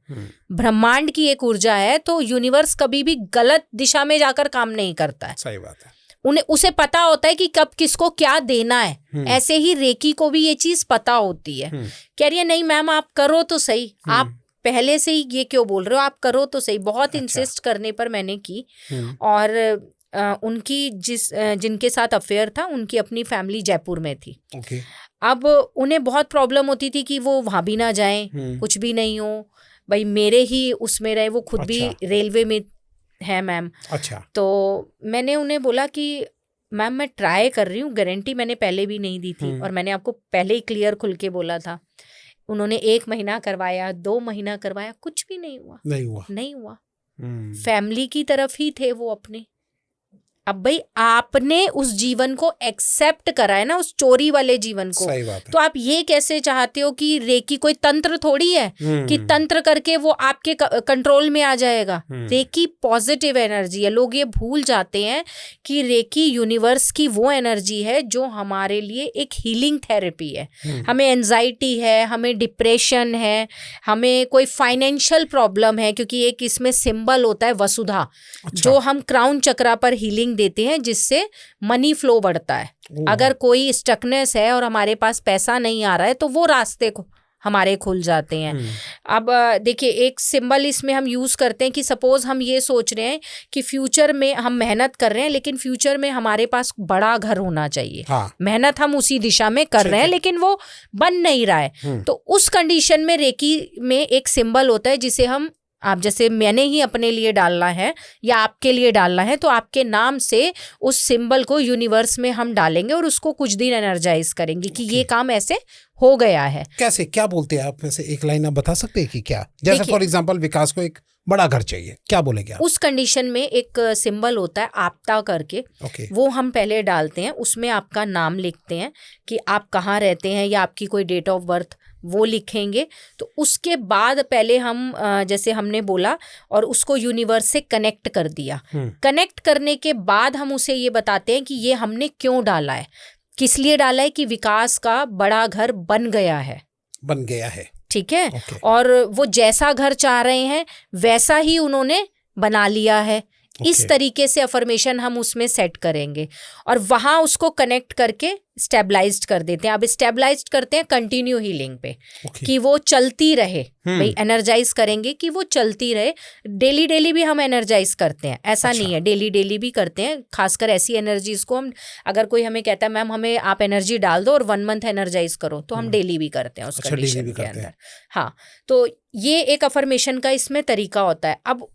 Speaker 1: ब्रह्मांड की एक ऊर्जा है। तो यूनिवर्स कभी भी गलत दिशा में जाकर काम नहीं करता है।
Speaker 2: सही बात है।
Speaker 1: उसे पता होता है कि कब किसको क्या देना है। ऐसे ही रेकी को भी ये चीज पता होती है। कह रही है नहीं मैम, आप करो तो सही। आप पहले से ही ये क्यों बोल रहे हो, आप करो तो सही। बहुत इंसिस्ट करने पर मैंने की। और उनकी जिनके साथ अफेयर था, उनकी अपनी फैमिली जयपुर में थी। अब उन्हें बहुत प्रॉब्लम होती थी कि वो वहां भी ना जाएं, कुछ भी नहीं हो, भाई मेरे ही उसमें रहे। वो खुद भी रेलवे में है मैम।
Speaker 2: अच्छा।
Speaker 1: तो मैंने उन्हें बोला कि मैम मैं ट्राई कर रही हूँ, गारंटी मैंने पहले भी नहीं दी थी और मैंने आपको पहले ही क्लियर खुल के बोला था। उन्होंने 1 महीना करवाया, 2 महीना करवाया, कुछ भी नहीं हुआ। फैमिली की तरफ ही थे वो अपने। अब भाई आपने उस जीवन को एक्सेप्ट करा है ना, उस चोरी वाले जीवन को।
Speaker 2: सही बात है।
Speaker 1: तो आप ये कैसे चाहते हो कि रेकी कोई तंत्र थोड़ी है कि तंत्र करके वो आपके कंट्रोल में आ जाएगा। रेकी पॉजिटिव एनर्जी है। लोग ये भूल जाते हैं कि रेकी यूनिवर्स की वो एनर्जी है जो हमारे लिए एक हीलिंग थेरेपी है। हमें एंजाइटी है, हमें डिप्रेशन है, हमें कोई फाइनेंशियल प्रॉब्लम है, क्योंकि एक इसमें सिंबल होता है वसुधा, जो हम क्राउन चक्रा पर हीलिंग देते हैं, जिससे मनी फ्लो बढ़ता है। अगर कोई स्टकनेस है और हमारे पास पैसा नहीं आ रहा है तो वो रास्ते को हमारे खुल जाते हैं। अब देखिए, एक सिंबल इसमें हम यूज करते हैं कि सपोज हम ये सोच रहे हैं कि फ्यूचर में हम मेहनत कर रहे हैं, लेकिन फ्यूचर में हमारे पास बड़ा घर होना चाहिए। मेहनत हम उसी दिशा में कर रहे हैं, लेकिन वो बन नहीं रहा है। तो उस कंडीशन में रेकी में एक सिंबल होता है जिसे हम, आप जैसे मैंने ही अपने लिए डालना है या आपके लिए डालना है, तो आपके नाम से उस सिंबल को यूनिवर्स में हम डालेंगे और उसको कुछ दिन एनर्जाइज करेंगे कि ये काम ऐसे हो गया है।
Speaker 2: कैसे, क्या बोलते हैं आप? वैसे एक लाइन आप बता सकते हैं कि क्या? जैसे फॉर एग्जांपल विकास को एक बड़ा घर चाहिए, क्या बोलेंगे आप?
Speaker 1: उस कंडीशन में एक सिंबल होता है आपता करके, वो हम पहले डालते हैं। उसमें आपका नाम लिखते हैं कि आप कहाँ रहते हैं या आपकी कोई डेट ऑफ बर्थ वो लिखेंगे। तो उसके बाद पहले हम जैसे हमने बोला और उसको यूनिवर्स से कनेक्ट कर दिया। कनेक्ट करने के बाद हम उसे ये बताते हैं कि ये हमने क्यों डाला है, किस लिए डाला है, कि विकास का बड़ा घर बन गया है। ठीक है। और वो जैसा घर चाह रहे हैं वैसा ही उन्होंने बना लिया है। इस तरीके से अफर्मेशन हम उसमें सेट करेंगे और वहां उसको कनेक्ट करके स्टेबलाइज्ड कर देते हैं। अब स्टेबलाइज्ड करते हैं कंटिन्यू हीलिंग पे, कि वो चलती रहे। भाई एनर्जाइज करेंगे कि वो चलती रहे। डेली भी हम एनर्जाइज करते हैं, ऐसा नहीं है, डेली भी करते हैं। खासकर ऐसी एनर्जीज को हम, अगर कोई हमें कहता है मैम हमें आप एनर्जी डाल दो और 1 मंथ एनर्जाइज करो, तो हम डेली भी करते हैं उस कंडीशन के अंदर। हाँ, तो ये एक अफर्मेशन का इसमें तरीका होता है। अब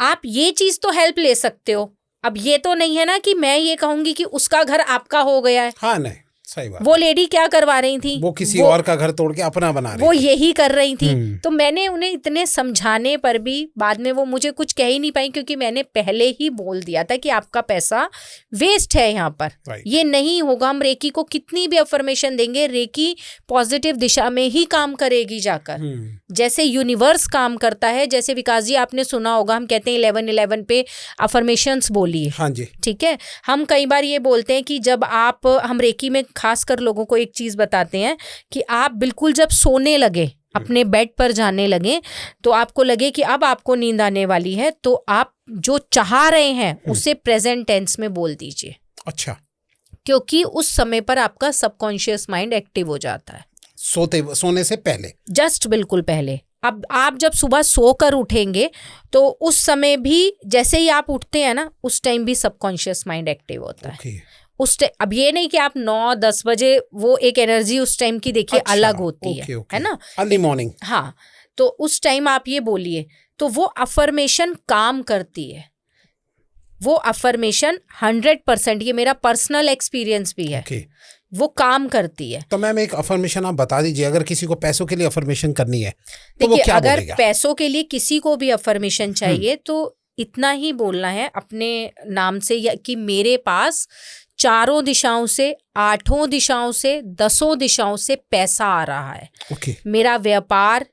Speaker 1: आप ये चीज तो हेल्प ले सकते हो। अब ये तो नहीं है ना कि मैं ये कहूंगी कि उसका घर आपका हो गया है।
Speaker 2: हाँ, नहीं, सही बात।
Speaker 1: वो लेडी क्या करवा रही थी,
Speaker 2: वो किसी और का घर तोड़ के अपना बना रही थी।
Speaker 1: वो यही कर रही थी। तो मैंने उन्हें इतने समझाने पर भी बाद में वो मुझे कुछ कह ही नहीं पाई, क्योंकि मैंने पहले ही बोल दिया था कि आपका पैसा वेस्ट है यहाँ पर, ये नहीं होगा। हम रेकी को कितनी भी अफर्मेशन देंगे, रेकी पॉजिटिव दिशा में ही काम करेगी जाकर। जैसे यूनिवर्स काम करता है, जैसे विकास जी आपने सुना होगा, हम कहते हैं 11-11 पे अफर्मेशंस बोलिए।
Speaker 2: हाँ जी, ठीक
Speaker 1: है। हम कई बार ये बोलते हैं कि जब आप, हम रेकी में खासकर लोगों को एक चीज बताते हैं कि आप बिल्कुल जब सोने लगे, अपने बेड पर जाने लगे, तो आपको लगे कि अब आपको नींद आने वाली है, तो आप जो चाह रहे हैं उसे प्रेजेंट टेंस में बोल दीजिए।
Speaker 2: अच्छा,
Speaker 1: क्योंकि उस समय पर आपका सबकॉन्शियस माइंड एक्टिव हो जाता है,
Speaker 2: सोने से पहले,
Speaker 1: जस्ट बिल्कुल पहले। अब आप जब सुबह सोकर उठेंगे तो उस समय भी, जैसे ही आप उठते हैं ना, उस टाइम भी सबकॉन्शियस माइंड एक्टिव होता है। उस टाइम, अब ये नहीं कि आप 9-10 बजे, वो एक एनर्जी उस टाइम की देखिए अलग होती है ना,
Speaker 2: अर्ली मॉर्निंग।
Speaker 1: हाँ, तो उस टाइम आप ये बोलिए, तो वो अफर्मेशन काम करती है। वो अफर्मेशन 100%, ये मेरा पर्सनल एक्सपीरियंस भी है, वो काम करती है।
Speaker 2: तो मैम एक अफर्मेशन आप बता दीजिए, अगर किसी को पैसों के लिए अफर्मेशन करनी है तो वो क्या
Speaker 1: अगर
Speaker 2: बोलेगा?
Speaker 1: पैसों के लिए किसी को भी अफर्मेशन चाहिए तो इतना ही बोलना है अपने नाम से, या कि मेरे पास 4 दिशाओं से, 8 दिशाओं से, 10 दिशाओं से पैसा आ रहा है। मेरा व्यापार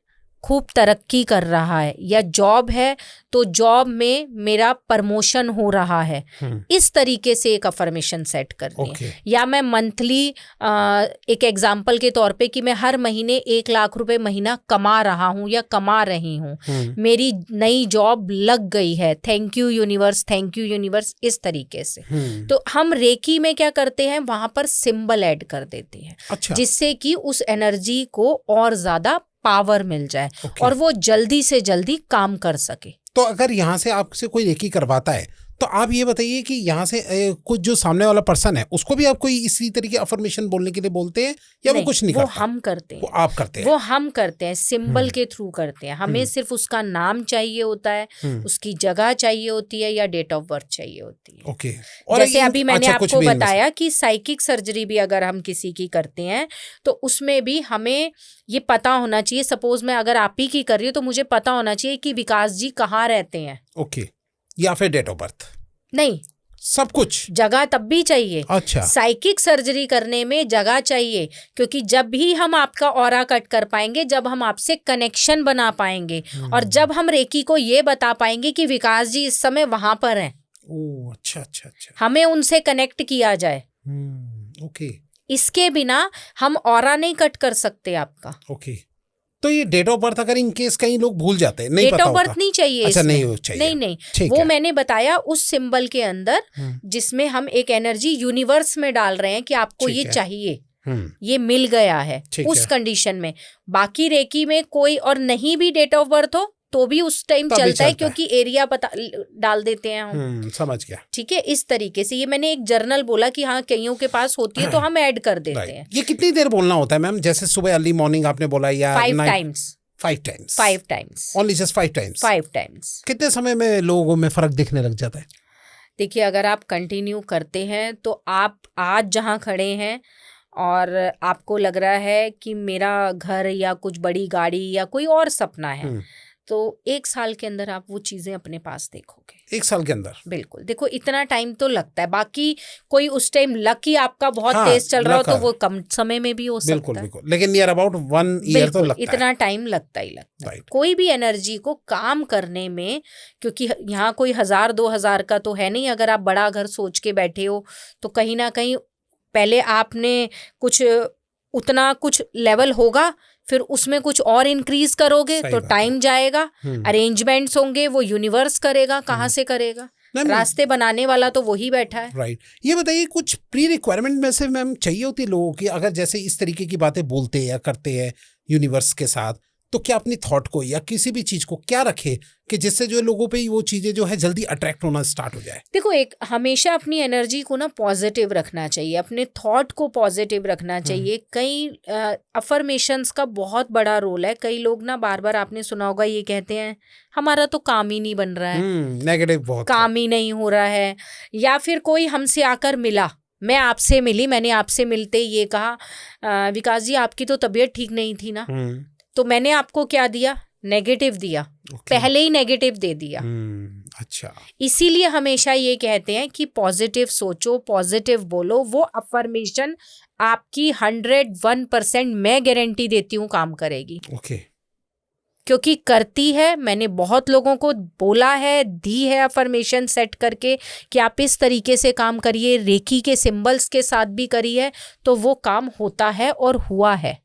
Speaker 1: खूब तरक्की कर रहा है, या जॉब है तो जॉब में मेरा प्रमोशन हो रहा है। इस तरीके से एक अफर्मेशन सेट करनी है। या मैं मंथली, एक एग्जांपल के तौर पे, कि मैं हर महीने 1 लाख रुपए महीना कमा रहा हूँ या कमा रही हूँ, मेरी नई जॉब लग गई है, thank you universe, thank you universe, इस तरीके से। तो हम रेकी में क्या करते हैं, वहां पर सिंबल ऐड कर देते हैं। अच्छा। जिससे कि उस एनर्जी को और ज्यादा पावर मिल जाए और वो जल्दी से जल्दी काम कर सके।
Speaker 2: तो अगर यहाँ से आपसे कोई रेकी करवाता है तो आप ये बताइए कि यहाँ से कुछ जो सामने वाला पर्सन है उसको भी आप कोई इसी तरीके अफर्मेशन बोलने के लिए बोलते हैं या वो कुछ नहीं
Speaker 1: वो
Speaker 2: करता?
Speaker 1: हम करते हैं,
Speaker 2: वो आप करते हैं,
Speaker 1: वो हम करते हैं, सिंबल के थ्रू करते हैं। हमें सिर्फ उसका नाम चाहिए होता है, उसकी जगह चाहिए होती है या डेट ऑफ बर्थ चाहिए होती है।
Speaker 2: ओके।
Speaker 1: और जैसे अभी मैंने आपको बताया कि साइकिक सर्जरी भी अगर हम किसी की करते हैं तो उसमें भी हमें ये पता होना चाहिए, सपोज मैं अगर आप ही की कर रही हूँ तो मुझे पता होना चाहिए कि विकास जी कहाँ रहते हैं।
Speaker 2: ओके, या फिर डेट ऑफ बर्थ?
Speaker 1: नहीं,
Speaker 2: सब कुछ
Speaker 1: जगह तब भी चाहिए।
Speaker 2: अच्छा,
Speaker 1: साइकिक सर्जरी करने में जगह चाहिए, क्योंकि जब भी हम आपका ऑरा कट कर पाएंगे, जब हम आपसे कनेक्शन बना पाएंगे और जब हम रेकी को ये बता पाएंगे कि विकास जी इस समय वहां पर हैं।
Speaker 2: ओह अच्छा अच्छा अच्छा,
Speaker 1: हमें उनसे कनेक्ट किया जाए।
Speaker 2: ओके।
Speaker 1: इसके बिना हम ऑरा नहीं कट कर सकते आपका।
Speaker 2: ओके, तो ये डेट ऑफ बर्थ अगर इन केस कहीं लोग भूल जाते हैं, नहीं
Speaker 1: डेट
Speaker 2: पता
Speaker 1: ऑफ
Speaker 2: होता?
Speaker 1: बर्थ नहीं चाहिए।
Speaker 2: अच्छा,
Speaker 1: इसमें
Speaker 2: नहीं चाहिए।
Speaker 1: नहीं, वो मैंने बताया उस सिंबल के अंदर जिसमें हम एक एनर्जी यूनिवर्स में डाल रहे हैं कि आपको ये चाहिए, ये मिल गया है उस कंडीशन में। बाकी रेकी में कोई और नहीं भी डेट ऑफ बर्थ हो तो भी उस टाइम चलता है, क्योंकि एरिया पता डाल देते हैं हम।
Speaker 2: समझ गया।
Speaker 1: ठीक है, इस तरीके से। ये मैंने एक जर्नल बोला कि हाँ कईयों के पास होती है तो हम ऐड कर देते हैं।
Speaker 2: ये कितनी देर बोलना होता है मैम? जैसे सुबह अर्ली मॉर्निंग आपने बोला, या
Speaker 1: 5 times?
Speaker 2: 5 times?
Speaker 1: 5 times
Speaker 2: only, just 5 times?
Speaker 1: 5 times.
Speaker 2: कितने समय में लोगों में फर्क दिखने लग जाता है?
Speaker 1: देखिए, अगर आप कंटिन्यू करते हैं तो आप आज जहाँ खड़े हैं और आपको लग रहा है कि मेरा घर या कुछ बड़ी गाड़ी या कोई और सपना है, तो 1 साल के अंदर आप वो चीजें अपने पास देखोगे।
Speaker 2: 1 साल के अंदर?
Speaker 1: बिल्कुल। देखो, इतना टाइम तो लगता है, बाकी कोई उस टाइम लक ही आपका बहुत तेज चल रहा हो तो वो कम समय में भी हो सकता है।
Speaker 2: बिल्कुल बिल्कुल, लेकिन नियर अबाउट 1 ईयर तो लगता है।
Speaker 1: इतना टाइम लगता ही लगता है कोई भी एनर्जी को काम करने में, क्योंकि यहाँ कोई 1000-2000 का तो है नहीं। अगर आप बड़ा घर सोच के बैठे हो तो कहीं ना कहीं पहले आपने कुछ उतना कुछ लेवल होगा, फिर उसमें कुछ और इंक्रीज करोगे तो टाइम जाएगा, अरेंजमेंट्स होंगे, वो यूनिवर्स करेगा, कहाँ से करेगा? रास्ते बनाने वाला तो वही बैठा है।
Speaker 2: राइट। ये बताइए, कुछ प्री रिक्वायरमेंट में से मैम चाहिए होती है लोगों की, अगर जैसे इस तरीके की बातें बोलते या करते हैं यूनिवर्स के साथ, तो क्या अपनी थॉट को या किसी भी चीज को क्या रखे कि जिससे जो लोगों पे वो चीजें जो है जल्दी अट्रैक्ट होना स्टार्ट हो जाए?
Speaker 1: देखो, एक हमेशा अपनी एनर्जी को ना पॉजिटिव रखना चाहिए, अपने थॉट को पॉजिटिव रखना चाहिए। कई अफर्मेशंस का बहुत बड़ा रोल है। कई लोग ना बार बार, आपने सुना होगा, ये कहते हैं हमारा तो काम ही नहीं बन रहा है,
Speaker 2: नेगेटिव बहुत,
Speaker 1: काम ही नहीं हो रहा है। या फिर कोई हमसे आकर मिला, मैं आपसे मिली, मैंने आपसे मिलते ये कहा, विकास जी आपकी तो तबीयत ठीक नहीं थी ना, तो मैंने आपको क्या दिया? नेगेटिव दिया। पहले ही नेगेटिव दे दिया।
Speaker 2: अच्छा।
Speaker 1: इसीलिए हमेशा ये कहते हैं कि पॉजिटिव सोचो, पॉजिटिव बोलो। वो अफर्मेशन आपकी 101% मैं गारंटी देती हूँ काम करेगी।
Speaker 2: ओके।
Speaker 1: क्योंकि करती है। मैंने बहुत लोगों को बोला है, दी है अफर्मेशन सेट करके कि आप इस तरीके से काम करिए, रेकी के सिंबल्स के साथ भी करिए, तो वो काम होता है और हुआ है।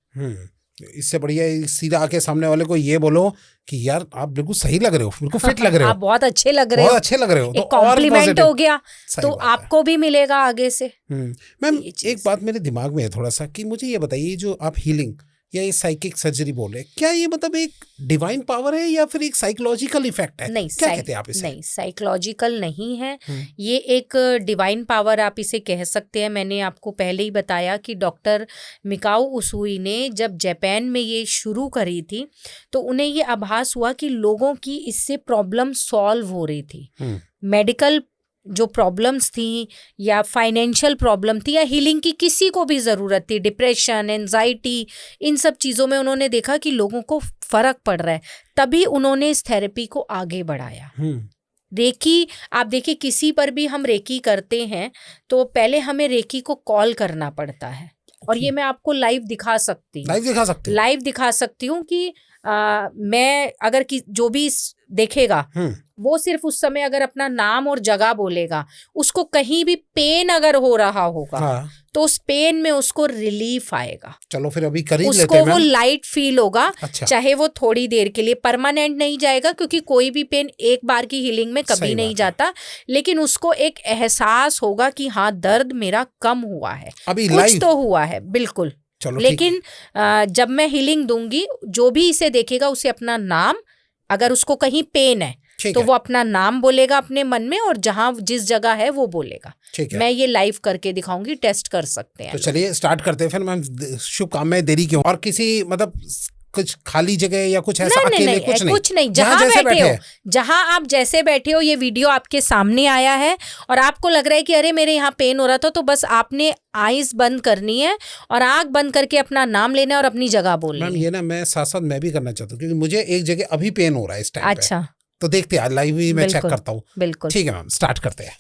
Speaker 2: इससे बढ़िया सीधा आके सामने वाले को ये बोलो कि यार आप बिल्कुल सही लग रहे हो, बिल्कुल फिट लग रहे हो,
Speaker 1: आप बहुत अच्छे लग रहे हो,
Speaker 2: बहुत अच्छे लग रहे हो,
Speaker 1: एक कॉम्प्लीमेंट हो गया तो आपको भी मिलेगा आगे से।
Speaker 2: मैम, एक बात मेरे दिमाग में है थोड़ा सा कि मुझे ये बताइए, जो आप हीलिंग या ये साइकिक सर्जरी बोल रहे, क्या ये मतलब एक डिवाइन पावर है या फिर एक साइकोलॉजिकल इफेक्ट है?
Speaker 1: नहीं,
Speaker 2: क्या कहते हैं आप इसे?
Speaker 1: नहीं, साइकोलॉजिकल नहीं है, ये एक डिवाइन पावर आप इसे कह सकते हैं। मैंने आपको पहले ही बताया कि डॉक्टर मिकाओ उसुई ने जब जापान में ये शुरू करी थी तो उन्हें ये आभास हुआ कि लोगों की इससे प्रॉब्लम सॉल्व हो रही थी। मेडिकल जो प्रॉब्लम्स थी या फाइनेंशियल प्रॉब्लम थी या हीलिंग की किसी को भी ज़रूरत थी, डिप्रेशन, एंजाइटी, इन सब चीज़ों में उन्होंने देखा कि लोगों को फ़र्क पड़ रहा है, तभी उन्होंने इस थेरेपी को आगे बढ़ाया। रेकी, आप देखिए किसी पर भी हम रेकी करते हैं तो पहले हमें रेकी को कॉल करना पड़ता है। और ये मैं आपको लाइव दिखा सकती हूँ, लाइव दिखा सकती हूँ कि मैं अगर जो भी देखेगा वो सिर्फ उस समय अगर अपना नाम और जगह बोलेगा, उसको कहीं भी पेन अगर हो रहा होगा तो उस पेन में उसको रिलीफ आएगा।
Speaker 2: चलो फिर अभी कर ही लेते
Speaker 1: हैं। उसको वो लाइट फील होगा।
Speaker 2: अच्छा।
Speaker 1: चाहे वो थोड़ी देर के लिए, परमानेंट नहीं जाएगा, क्योंकि कोई भी पेन एक बार की हीलिंग में कभी नहीं जाता, लेकिन उसको एक एहसास होगा कि हाँ दर्द मेरा कम हुआ है,
Speaker 2: अभी
Speaker 1: कुछ तो हुआ है। बिल्कुल। लेकिन जब मैं हीलिंग दूंगी, जो भी इसे देखेगा उसे अपना नाम, अगर उसको कहीं पेन है
Speaker 2: ठीक
Speaker 1: तो
Speaker 2: है।
Speaker 1: वो अपना नाम बोलेगा अपने मन में और जहाँ जिस जगह है वो बोलेगा।
Speaker 2: ठीक है।
Speaker 1: मैं ये लाइव करके दिखाऊंगी, टेस्ट कर सकते हैं
Speaker 2: तो
Speaker 1: लोग।
Speaker 2: चलिए स्टार्ट करते हैं फिर मैम। शुभकामनाएं, देरी क्यों? और किसी मतलब कुछ खाली जगह या कुछ ऐसा
Speaker 1: नहीं
Speaker 2: अकेले
Speaker 1: नहीं
Speaker 2: कुछ नहीं?
Speaker 1: कुछ नहीं,
Speaker 2: जहाँ
Speaker 1: जहाँ
Speaker 2: जैसे
Speaker 1: बैठे हो,
Speaker 2: हैं।
Speaker 1: जहाँ आप जैसे बैठे हो, ये वीडियो आपके सामने आया है और आपको लग रहा है कि अरे मेरे यहाँ पेन हो रहा था, तो बस आपने आईज बंद करनी है और आंख बंद करके अपना नाम लेना है और अपनी जगह बोलनी
Speaker 2: मैम
Speaker 1: है।
Speaker 2: ये ना मैं साथ साथ मैं भी करना चाहता हूँ क्योंकि मुझे एक जगह अभी पेन हो रहा है इस टाइम पे।
Speaker 1: अच्छा,
Speaker 2: तो देखते हैं, लाइव ही मैं चेक
Speaker 1: बिल्कुल,
Speaker 2: करता हूँ।
Speaker 1: बिल्कुल।
Speaker 2: ठीक है मैम, स्टार्ट करते हैं।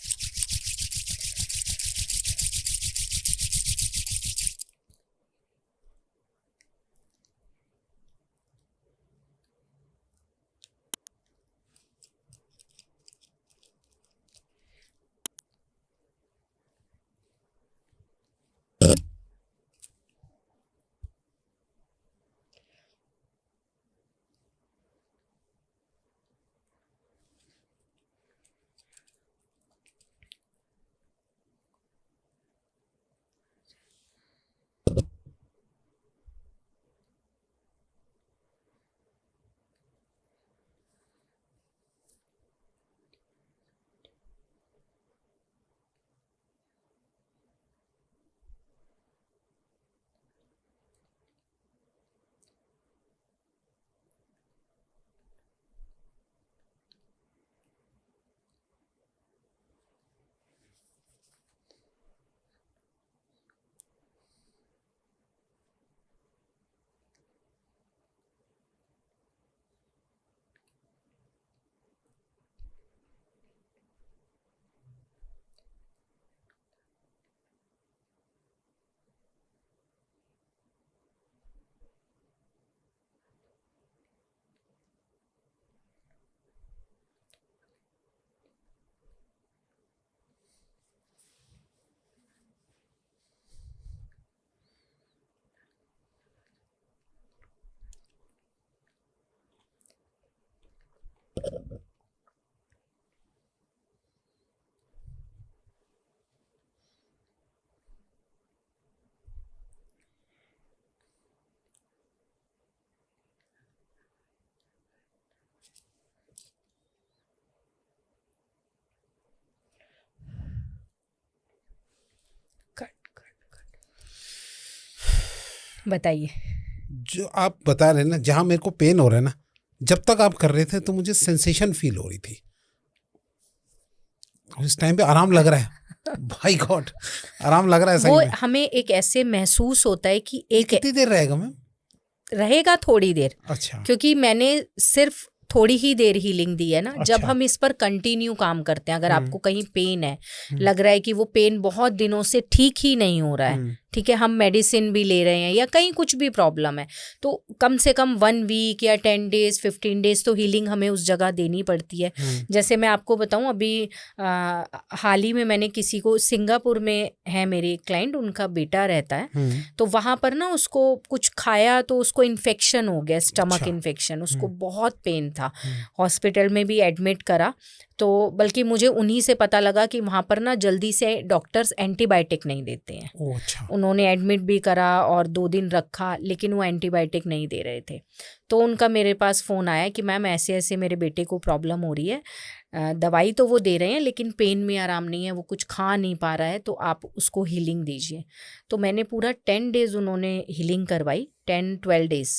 Speaker 1: बताइए।
Speaker 2: जो आप बता रहे हैं ना, जहाँ मेरे को पेन हो रहा है ना, जब तक आप कर रहे थे तो मुझे सेंसेशन फील हो रही थी। और इस टाइम पे आराम लग रहा है। भाई गॉड, आराम लग रहा है सही
Speaker 1: वो
Speaker 2: में।
Speaker 1: हमें एक ऐसे महसूस होता है कि एक
Speaker 2: कितनी देर रहेगा मैम?
Speaker 1: रहेगा थोड़ी देर,
Speaker 2: अच्छा।
Speaker 1: क्योंकि मैंने सिर्फ थोड़ी ही देर हीलिंग दी है ना। जब
Speaker 2: अच्छा।
Speaker 1: हम इस पर कंटिन्यू काम करते हैं, अगर आपको कहीं पेन है,
Speaker 2: हम्म।
Speaker 1: लग रहा है कि वो पेन बहुत दिनों से ठीक ही नहीं हो रहा है,
Speaker 2: हम्म।
Speaker 1: ठीक है, हम मेडिसिन भी ले रहे हैं या कहीं कुछ भी प्रॉब्लम है, तो कम से कम 1 वीक या 10 डेज 15 डेज तो हीलिंग हमें उस जगह देनी पड़ती है। जैसे मैं आपको बताऊं, अभी हाल ही में मैंने किसी को, सिंगापुर में है मेरे क्लाइंट, उनका बेटा रहता है, तो वहाँ पर ना उसको कुछ खाया तो उसको इन्फेक्शन हो गया, स्टमक
Speaker 2: अच्छा।
Speaker 1: इन्फेक्शन, उसको बहुत पेन था, हॉस्पिटल में भी एडमिट करा। तो बल्कि मुझे उन्हीं से पता लगा कि वहाँ पर ना जल्दी से डॉक्टर्स एंटीबायोटिक नहीं देते हैं।
Speaker 2: ओह अच्छा।
Speaker 1: उन्होंने एडमिट भी करा और 2 दिन रखा, लेकिन वो एंटीबायोटिक नहीं दे रहे थे। तो उनका मेरे पास फ़ोन आया कि मैम ऐसे ऐसे मेरे बेटे को प्रॉब्लम हो रही है, दवाई तो वो दे रहे हैं लेकिन पेन में आराम नहीं है, वो कुछ खा नहीं पा रहा है, तो आप उसको हीलिंग दीजिए। तो मैंने पूरा 10 डेज़ उन्होंने हीलिंग करवाई, 10-12 डेज़,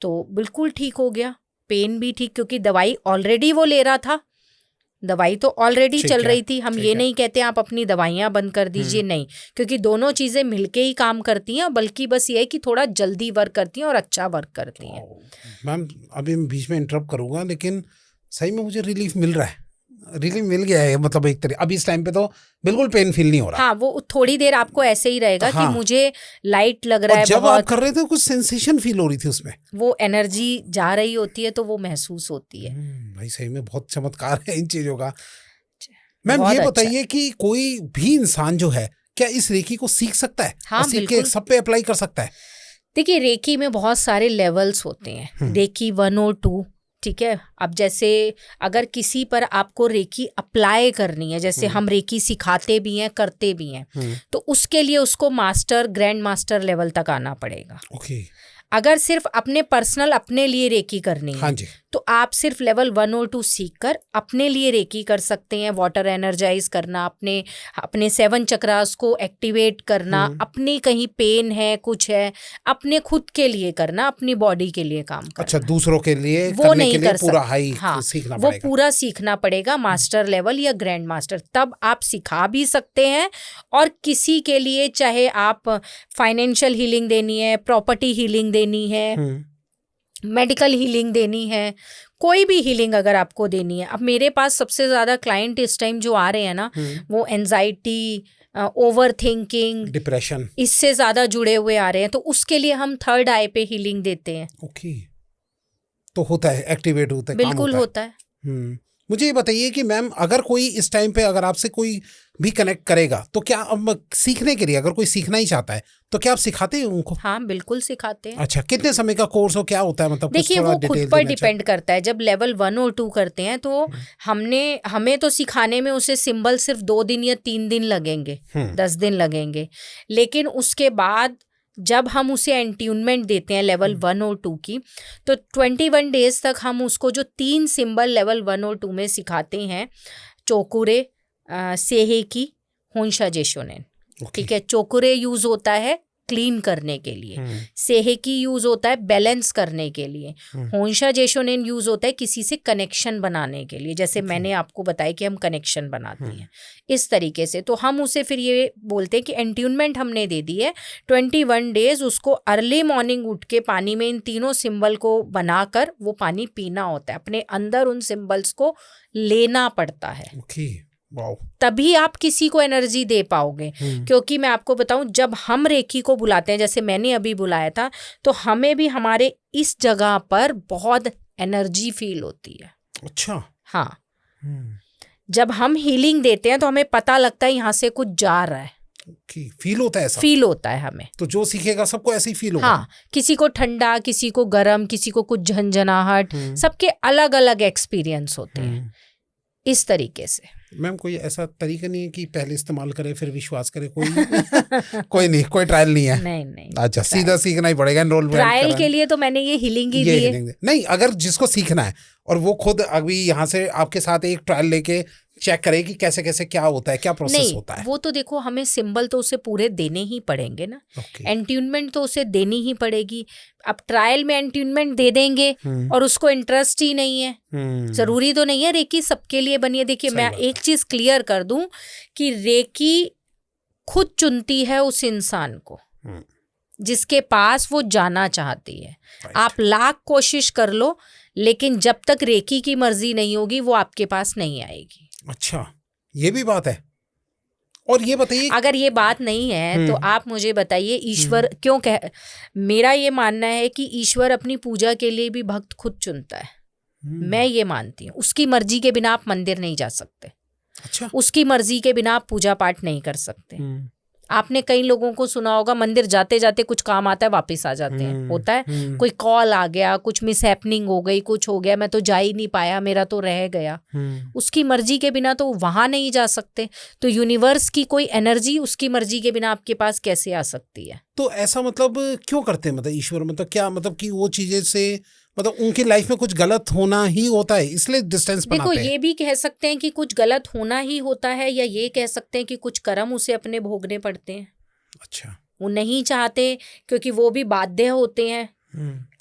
Speaker 1: तो बिल्कुल ठीक हो गया, पेन भी ठीक, क्योंकि दवाई ऑलरेडी वो ले रहा था, दवाई तो ऑलरेडी
Speaker 2: ठीक
Speaker 1: चल
Speaker 2: है,
Speaker 1: रही थी। हम
Speaker 2: ठीक
Speaker 1: ये
Speaker 2: है।
Speaker 1: नहीं कहते आप अपनी दवाइयाँ बंद कर दीजिए, नहीं, क्योंकि दोनों चीज़ें मिलके ही काम करती हैं, बल्कि बस ये है कि थोड़ा जल्दी वर्क करती हैं और अच्छा वर्क करती हैं।
Speaker 2: मैम अभी मैं बीच में इंटरप्ट करूंगा, लेकिन सही में मुझे रिलीफ मिल रहा है, रिलीफ मिल गया है, मतलब एक तरह अभी इस टाइम पे तो बिल्कुल पेन फील नहीं हो रहा।
Speaker 1: हाँ, वो थोड़ी देर आपको ऐसे ही रहेगा
Speaker 2: हाँ।
Speaker 1: कि मुझे लाइट लग रहा
Speaker 2: और
Speaker 1: है
Speaker 2: जब
Speaker 1: बहुत,
Speaker 2: आप कर रहे थे कुछ सेंसेशन फील हो रही थी उसमें।
Speaker 1: वो एनर्जी जा रही होती है तो वो महसूस होती है।
Speaker 2: भाई सही में बहुत चमत्कार है इन चीजों का। मैम
Speaker 1: बहुत
Speaker 2: ये
Speaker 1: अच्छा।
Speaker 2: बताइए कि कोई भी इंसान जो है क्या इस रेकी को सीख सकता है?
Speaker 1: हाँ,
Speaker 2: और सीख के
Speaker 1: बिल्कुल।
Speaker 2: सब पे अप्लाई कर सकता है?
Speaker 1: देखिए, रेकी में बहुत सारे लेवल्स होते हैं, रेकी 1 और 2, ठीक है। अब जैसे अगर किसी पर आपको रेकी अप्लाई करनी है, जैसे हम रेकी सिखाते भी हैं, करते भी हैं, तो उसके लिए उसको मास्टर, ग्रैंड मास्टर लेवल तक आना पड़ेगा।
Speaker 2: ओके।
Speaker 1: अगर सिर्फ अपने पर्सनल अपने लिए रेकी करनी है,
Speaker 2: हाँ जी,
Speaker 1: तो आप सिर्फ लेवल 1 और 2 सीख कर अपने लिए रेकी कर सकते हैं। वाटर एनर्जाइज करना, अपने अपने 7 चक्रास को एक्टिवेट करना, अपनी कहीं पेन है कुछ है, अपने खुद के लिए करना, अपनी बॉडी के लिए काम करना।
Speaker 2: अच्छा, दूसरों के लिए
Speaker 1: वो
Speaker 2: करने
Speaker 1: नहीं
Speaker 2: के लिए
Speaker 1: कर
Speaker 2: पूरा
Speaker 1: सकते।
Speaker 2: हाई
Speaker 1: हाँ,
Speaker 2: सीखना
Speaker 1: वो
Speaker 2: पड़ेगा।
Speaker 1: पूरा सीखना पड़ेगा, मास्टर लेवल या ग्रैंड मास्टर। तब आप सिखा भी सकते हैं। और किसी के लिए चाहे आप फाइनेंशियल हीलिंग देनी है, प्रॉपर्टी हीलिंग देनी है, मेडिकल हीलिंग देनी है, कोई भी हीलिंग अगर आपको देनी है। अब मेरे पास सबसे ज़्यादा क्लाइंट इस टाइम जो आ रहे हैं ना, वो एंजाइटी, ओवर थिंकिंग,
Speaker 2: डिप्रेशन,
Speaker 1: इससे ज़्यादा जुड़े हुए आ रहे हैं। तो उसके लिए हम थर्ड आई पे हीलिंग देते हैं।
Speaker 2: ओके, तो होता है, एक्टिवेट होता है,
Speaker 1: बिल्कुल
Speaker 2: काम
Speaker 1: होता है।
Speaker 2: मुझे ये बताइए कि मैम, अगर कोई इस टाइम पे अगर आपसे कोई भी कनेक्ट करेगा, तो क्या अब सीखने के लिए अगर कोई सीखना ही चाहता है, तो क्या आप सिखाते हैं उनको?
Speaker 1: हाँ, बिल्कुल सिखाते हैं।
Speaker 2: अच्छा, कितने समय का कोर्स हो, क्या होता है, मतलब
Speaker 1: देखिए,
Speaker 2: कुछ
Speaker 1: वो
Speaker 2: थोड़ा
Speaker 1: खुद
Speaker 2: डिटेल
Speaker 1: पर
Speaker 2: देना
Speaker 1: डिपेंड करता है। जब लेवल 1 और 2 करते हैं तो हमें तो सिखाने में उसे सिंबल सिर्फ 2 दिन या 3 दिन लगेंगे, 10 दिन लगेंगे। लेकिन उसके बाद जब हम उसे एंट्यूनमेंट देते हैं लेवल 1 और 2 की, तो 21 डेज तक हम उसको जो 3 सिंबल लेवल 1 और 2 में सिखाते हैं, चोकुरे, सेहेकी, होंशा जेशोनेन। ठीक है, चोकुरे यूज होता है क्लीन करने के लिए, सेहेकी यूज होता है बैलेंस करने के लिए, होंशा जेशोनेन यूज होता है किसी से कनेक्शन बनाने के लिए। जैसे मैंने आपको बताया कि हम कनेक्शन बनाते हैं इस तरीके से। तो हम उसे फिर ये बोलते हैं कि एंट्यूनमेंट हमने दे दी है, 21 डेज उसको अर्ली मॉर्निंग उठ के पानी में इन तीनों सिंबल को बनाकर वो पानी पीना होता है। अपने अंदर उन सिंबल्स को लेना पड़ता है।
Speaker 2: वाओ।
Speaker 1: तभी आप किसी को एनर्जी दे पाओगे। क्योंकि मैं आपको बताऊं, जब हम रेकी को बुलाते हैं, जैसे मैंने अभी बुलाया था, तो हमें भी हमारे इस जगह पर बहुत एनर्जी फील होती है।
Speaker 2: अच्छा।
Speaker 1: हाँ, जब हम हीलिंग देते हैं तो हमें पता लगता है यहाँ से कुछ जा रहा है।
Speaker 2: फील होता है ऐसा?
Speaker 1: फील होता है हमें।
Speaker 2: तो जो सीखेगा सबको ऐसे ही फील होगा?
Speaker 1: हाँ, किसी को ठंडा, किसी को गर्म, किसी को कुछ झंझनाहट, सबके अलग अलग एक्सपीरियंस होते हैं इस तरीके से।
Speaker 2: मैम, कोई ऐसा तरीका नहीं है कि पहले इस्तेमाल करे फिर विश्वास करे? कोई कोई नहीं, कोई ट्रायल नहीं है?
Speaker 1: नहीं।
Speaker 2: अच्छा, सीधा सीखना ही पड़ेगा, एनरोलमेंट
Speaker 1: ट्रायल के लिए तो मैंने ये हीलिंग ही दी है।
Speaker 2: नहीं, अगर जिसको सीखना है और वो खुद अभी यहाँ से आपके साथ एक ट्रायल लेके चेक करे कि कैसे कैसे क्या होता है, क्या प्रोसेस होता है।
Speaker 1: वो तो देखो, हमें सिंबल तो उसे पूरे देने ही पड़ेंगे ना। एंट्यूनमेंट तो उसे देनी ही पड़ेगी। अब ट्रायल में एंट्यूनमेंट दे देंगे और उसको इंटरेस्ट ही नहीं है, जरूरी तो नहीं है रेकी सबके लिए बनी है। देखिए, मैं एक चीज क्लियर कर दूं कि रेकी खुद चुनती है उस इंसान को जिसके पास वो जाना चाहती है। आप लाख कोशिश कर लो, लेकिन जब तक रेकी की मर्जी नहीं होगी वो आपके पास नहीं आएगी।
Speaker 2: अच्छा, ये भी बात है। और ये बताइए, अगर
Speaker 1: ये बात नहीं है तो आप मुझे बताइए, ईश्वर क्यों मेरा ये मानना है कि ईश्वर अपनी पूजा के लिए भी भक्त खुद चुनता है। मैं ये मानती हूँ, उसकी मर्जी के बिना आप मंदिर नहीं जा सकते।
Speaker 2: अच्छा।
Speaker 1: उसकी मर्जी के बिना आप पूजा पाठ नहीं कर सकते। आपने कई लोगों को सुना होगा, मंदिर जाते जाते कुछ काम आता है, वापस आ जाते हैं। होता है, कोई कॉल आ गया, कुछ मिस हैपनिंग हो गई, कुछ हो गया, मैं तो जा ही नहीं पाया, मेरा तो रह गया। उसकी मर्जी के बिना तो वहां नहीं जा सकते। तो यूनिवर्स की कोई एनर्जी उसकी मर्जी के बिना आपके पास कैसे आ सकती है?
Speaker 2: तो ऐसा मतलब क्यों करते हैं, मतलब ईश्वर, मतलब क्या, मतलब कि वो चीजें से, मतलब उनकी लाइफ में कुछ गलत होना ही होता है इसलिए डिस्टेंस बनाते हैं?
Speaker 1: देखो, ये भी कह सकते हैं कि कुछ गलत होना ही होता है, या ये कह सकते हैं कि कुछ कर्म उसे अपने भोगने पड़ते हैं।
Speaker 2: अच्छा।
Speaker 1: वो नहीं चाहते, क्योंकि वो भी बाध्य होते हैं।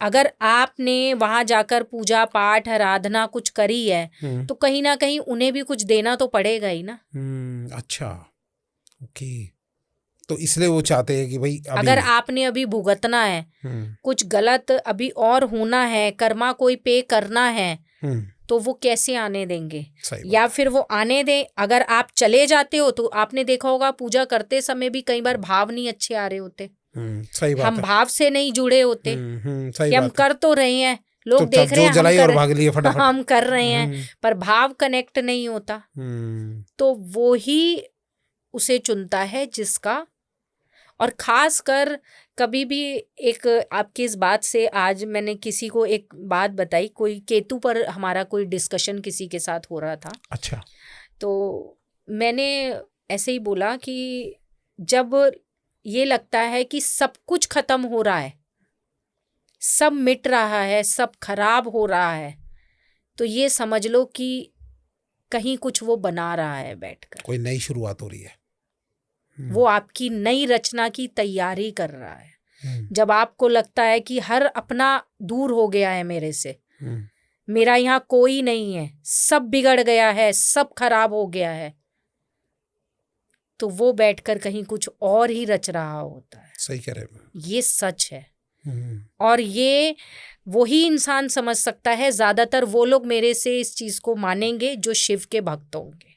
Speaker 1: अगर आपने वहां जाकर पूजा पाठ आराधना कुछ करी है तो कहीं ना कहीं उन्हें भी कुछ देना तो पड़ेगा ही ना।
Speaker 2: अच्छा, ओके। तो इसलिए वो चाहते हैं कि भाई
Speaker 1: अगर आपने अभी भुगतना है, कुछ गलत अभी और होना है, कर्मा कोई पे करना है, तो वो कैसे आने देंगे? या फिर वो आने दें। अगर आप चले जाते हो तो आपने देखा होगा, पूजा करते समय भी कई बार भाव नहीं अच्छे आ रहे होते।
Speaker 2: सही बात
Speaker 1: हम
Speaker 2: है।
Speaker 1: भाव से नहीं जुड़े होते कि हम कर तो रहे हैं, लोग
Speaker 2: तो
Speaker 1: देख रहे हैं,
Speaker 2: हम
Speaker 1: कर रहे हैं, पर भाव कनेक्ट नहीं होता। तो वो ही उसे चुनता है जिसका। और खास कर कभी भी एक आपकी इस बात से, आज मैंने किसी को एक बात बताई, कोई केतु पर हमारा कोई डिस्कशन किसी के साथ हो रहा था।
Speaker 2: अच्छा।
Speaker 1: तो मैंने ऐसे ही बोला कि जब ये लगता है कि सब कुछ खत्म हो रहा है, सब मिट रहा है, सब खराब हो रहा है, तो ये समझ लो कि कहीं कुछ वो बना रहा है बैठकर,
Speaker 2: कोई नई शुरुआत हो रही है।
Speaker 1: वो आपकी नई रचना की तैयारी कर रहा है। जब आपको लगता है कि हर अपना दूर हो गया है मेरे से, मेरा यहाँ कोई नहीं है, सब बिगड़ गया है, सब खराब हो गया है, तो वो बैठकर कहीं कुछ और ही रच रहा होता है।
Speaker 2: सही कह रहे हैं।
Speaker 1: ये सच है। और ये वही इंसान समझ सकता है। ज्यादातर वो लोग मेरे से इस चीज को मानेंगे जो शिव के भक्त होंगे।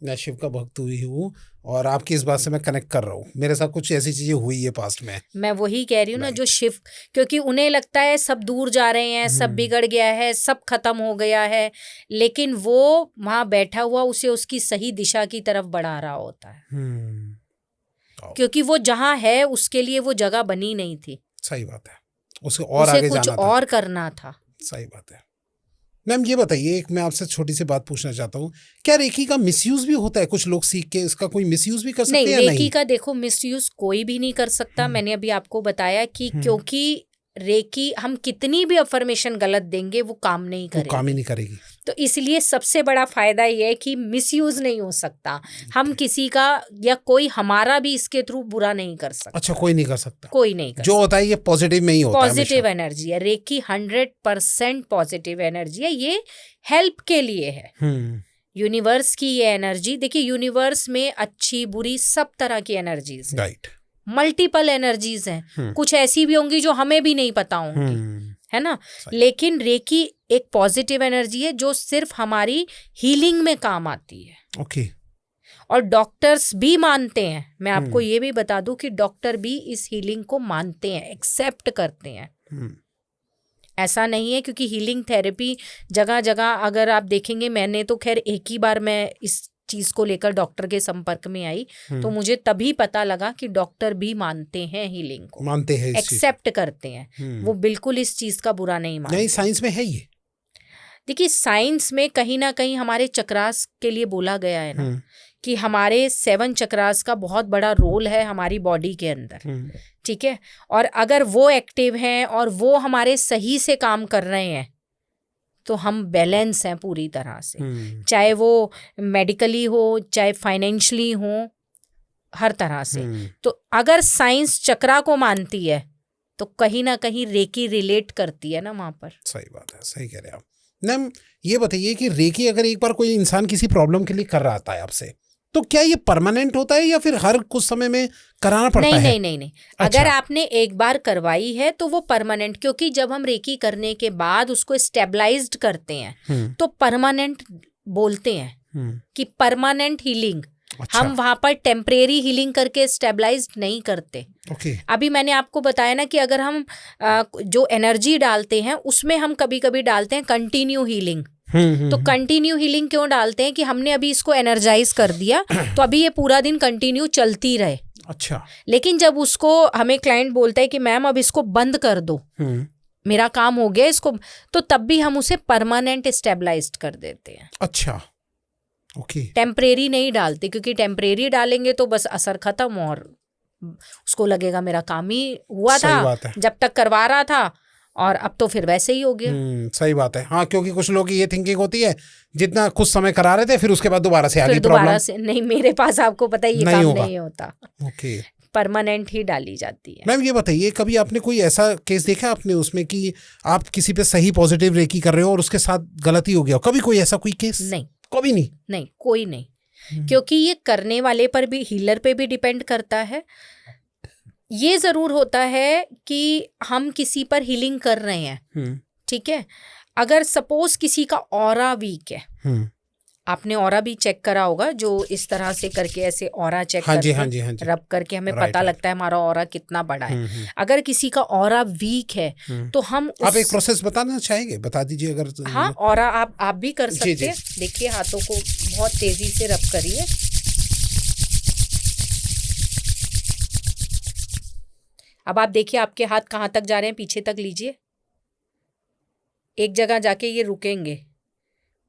Speaker 2: मैं शिव का भक्त हुई हूँ और आपकी इस बात से मैं कनेक्ट कर रहा हूँ। मेरे साथ कुछ ऐसी चीजें हुई है पास्ट में।
Speaker 1: मैं वही कह रही हूँ ना, जो शिव, क्योंकि उन्हें लगता है सब दूर जा रहे हैं, सब बिगड़ गया है, सब खत्म हो गया है, लेकिन वो वहां बैठा हुआ उसे उसकी सही दिशा की तरफ बढ़ा रहा होता है। क्योंकि वो जहाँ है उसके लिए वो जगह बनी नहीं थी।
Speaker 2: सही बात है, उसे आगे
Speaker 1: कुछ
Speaker 2: जाना
Speaker 1: और करना था।
Speaker 2: सही बात है। मैम ये बताइए, एक मैं आपसे छोटी सी बात पूछना चाहता हूँ, क्या रेकी का मिसयूज भी होता है? कुछ लोग सीख के इसका कोई मिसयूज भी कर सकते हैं या नहीं?
Speaker 1: रेकी का देखो मिसयूज कोई भी नहीं कर सकता। मैंने अभी आपको बताया कि क्योंकि रेकी हम कितनी भी अफर्मेशन गलत देंगे वो काम नहीं करेगी,
Speaker 2: वो काम ही नहीं करेगी।
Speaker 1: तो इसलिए सबसे बड़ा फायदा ये है कि मिसयूज नहीं हो सकता। हम किसी का या कोई हमारा भी इसके थ्रू बुरा नहीं कर सकता।
Speaker 2: अच्छा, कोई नहीं कर सकता।
Speaker 1: कोई नहीं कर
Speaker 2: जो होता है ये पॉजिटिव में ही होता है।
Speaker 1: पॉजिटिव एनर्जी है रेकी, 100% पॉजिटिव एनर्जी है। ये हेल्प के लिए है। यूनिवर्स की ये एनर्जी, देखिए यूनिवर्स में अच्छी बुरी सब तरह की एनर्जीज,
Speaker 2: राइट,
Speaker 1: मल्टीपल एनर्जीज हैं। कुछ ऐसी भी होंगी जो हमें भी नहीं पता होंगी, है ना, लेकिन रेकी एक पॉजिटिव एनर्जी है जो सिर्फ हमारी हीलिंग में काम आती है।
Speaker 2: ओके।
Speaker 1: और डॉक्टर्स भी मानते हैं। मैं आपको ये भी बता दूं कि डॉक्टर भी इस हीलिंग को मानते हैं, एक्सेप्ट करते हैं। ऐसा नहीं है, क्योंकि हीलिंग थेरेपी जगह जगह अगर आप देखेंगे, मैंने तो खैर एक ही बार मैं इस चीज को लेकर डॉक्टर के संपर्क में आई, तो मुझे तभी पता लगा कि डॉक्टर भी मानते हैं हीलिंग को,
Speaker 2: मानते हैं,
Speaker 1: एक्सेप्ट करते हैं। वो बिल्कुल इस चीज का बुरा नहीं मानते।
Speaker 2: नहीं, साइंस में है ये।
Speaker 1: देखिए साइंस में कहीं ना कहीं हमारे चक्रास के लिए बोला गया है ना कि हमारे 7 चक्रास का बहुत बड़ा रोल है हमारी बॉडी के अंदर, ठीक है। और अगर वो एक्टिव हैं और वो हमारे सही से काम कर रहे हैं तो हम बैलेंस हैं पूरी तरह से, चाहे वो मेडिकली हो, चाहे फाइनेंशियली हो, हर तरह से। तो अगर साइंस चक्रा को मानती है तो कहीं ना कहीं रेकी रिलेट करती है ना वहां पर।
Speaker 2: सही बात है, सही कह रहे हैं आप। मैम ये बताइए कि रेकी अगर एक बार कोई इंसान किसी प्रॉब्लम के लिए कर रहा आता है आपसे, तो क्या ये परमानेंट होता है या फिर हर कुछ समय में कराना पड़ता है?
Speaker 1: नहीं। अच्छा। अगर आपने एक बार करवाई है तो वो परमानेंट, क्योंकि जब हम रेकी करने के बाद उसको स्टेबलाइज्ड करते हैं तो परमानेंट बोलते हैं कि परमानेंट हीलिंग। अच्छा। हम वहां पर टेम्परेरी हीलिंग करके स्टेबलाइज्ड नहीं करते।
Speaker 2: ओके।
Speaker 1: अभी मैंने आपको बताया ना कि अगर हम जो एनर्जी डालते हैं उसमें हम कभी कभी डालते हैं कंटिन्यू हीलिंग। तो कंटिन्यू हीलिंग क्यों डालते हैं कि हमने अभी इसको एनर्जाइज कर दिया तो अभी ये पूरा दिन कंटिन्यू चलती रहे।
Speaker 2: अच्छा।
Speaker 1: लेकिन जब उसको हमें क्लाइंट बोलता है कि मैम अब इसको बंद कर दो, मेरा काम हो गया इसको, तो तब भी हम उसे परमानेंट स्टेबलाइज्ड कर देते हैं।
Speaker 2: अच्छा, ओके।
Speaker 1: टेम्परेरी नहीं डालते, क्योंकि टेम्परेरी डालेंगे तो बस असर खत्म और उसको लगेगा मेरा काम ही हुआ था जब तक करवा रहा था, और अब तो फिर वैसे ही हो गया।
Speaker 2: सही बात है। हाँ, क्योंकि कुछ लोग की ये थिंकिंग होती है जितना कुछ समय करा रहे थे फिर उसके बाद दोबारा से आ गई प्रॉब्लम।
Speaker 1: से नहीं, मेरे पास आपको पता है ये काम नहीं होता।
Speaker 2: ओके,
Speaker 1: परमानेंट ही डाली जाती है।
Speaker 2: मैम ये बताइए, कभी आपने कोई ऐसा केस देखा आपने उसमें कि आप किसी पे सही पॉजिटिव रेकी कर रहे हो और उसके साथ गलती हो गया? कभी कोई ऐसा कोई केस?
Speaker 1: नहीं,
Speaker 2: कभी नहीं।
Speaker 1: नहीं, कोई नहीं, क्योंकि ये करने वाले पर भी, हीलर पे भी डिपेंड करता है। ये जरूर होता है कि हम किसी पर हीलिंग कर रहे हैं, ठीक है। अगर सपोज किसी का ऑरा वीक है, आपने ऑरा भी चेक करा होगा, जो इस तरह से करके ऐसे ऑरा चेक करके रब करके हमें पता लगता है हमारा ऑरा कितना बड़ा है। अगर किसी का ऑरा वीक है तो हम
Speaker 2: आप एक प्रोसेस बताना चाहेंगे? बता दीजिए अगर।
Speaker 1: हाँ, ऑरा आप भी कर सकते हैं। देखिए हाथों को बहुत तेजी से रब करिए। अब आप देखिए आपके हाथ कहाँ तक जा रहे हैं, पीछे तक लीजिए। एक जगह जाके ये रुकेंगे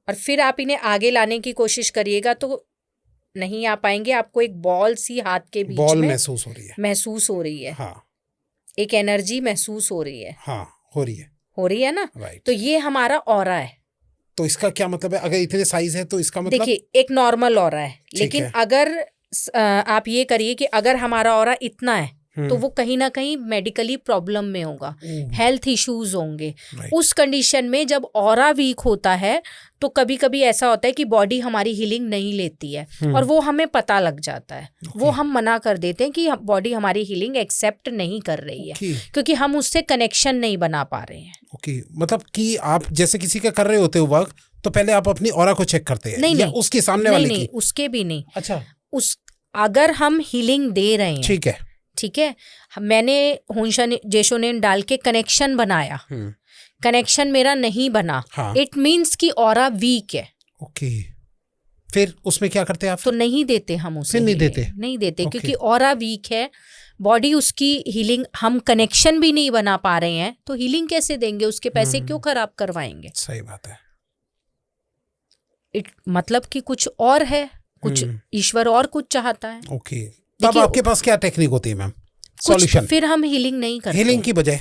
Speaker 1: और फिर आप इन्हें आगे लाने की कोशिश करिएगा तो नहीं आ पाएंगे। आपको एक बॉल सी हाथ के बीच में
Speaker 2: महसूस हो रही है।
Speaker 1: हाँ, एक एनर्जी महसूस हो रही है।
Speaker 2: हाँ। हो रही है
Speaker 1: ना,
Speaker 2: राइट।
Speaker 1: तो ये हमारा ऑरा है।
Speaker 2: तो इसका क्या मतलब है, अगर इतने साइज है तो इसका मतलब?
Speaker 1: देखिए एक नॉर्मल ऑरा है, लेकिन
Speaker 2: है।
Speaker 1: अगर आप ये करिए कि अगर हमारा ऑरा इतना है तो वो कहीं ना कहीं मेडिकली प्रॉब्लम में होगा, हेल्थ इश्यूज होंगे। उस कंडीशन में जब ऑरा वीक होता है तो कभी कभी ऐसा होता है कि बॉडी हमारी हीलिंग नहीं लेती है, और वो हमें पता लग जाता है। वो हम मना कर देते हैं कि बॉडी हमारी हीलिंग एक्सेप्ट नहीं कर रही है, क्योंकि हम उससे कनेक्शन नहीं बना पा रहे हैं।
Speaker 2: ओके, मतलब कि आप जैसे किसी का कर रहे होते हो वर्क, तो पहले आप अपनी ऑरा को चेक करते हैं?
Speaker 1: नहीं,
Speaker 2: उसके सामने वाले की?
Speaker 1: नहीं, उसके भी नहीं।
Speaker 2: अच्छा,
Speaker 1: अगर हम हीलिंग दे रहे हैं, ठीक है, मैंने हुनशन जेशोनेन डाल के कनेक्शन बनाया, कनेक्शन मेरा नहीं बना, इट मीन्स कि ऑरा वीक है।
Speaker 2: ओके, फिर उसमें क्या करते हैं आप?
Speaker 1: तो नहीं देते हम उसे, नहीं देते क्योंकि ऑरा वीक है, बॉडी उसकी हीलिंग, हम कनेक्शन भी नहीं बना पा रहे हैं, तो हीलिंग कैसे देंगे? उसके पैसे क्यों खराब करवाएंगे?
Speaker 2: सही बात है।
Speaker 1: मतलब कि कुछ और है, कुछ ईश्वर और कुछ चाहता है।
Speaker 2: ओके, तब आपके पास क्या टेक्निक होती है मैम? सॉल्यूशन?
Speaker 1: फिर हम हीलिंग नहीं करते।
Speaker 2: हीलिंग की बजाय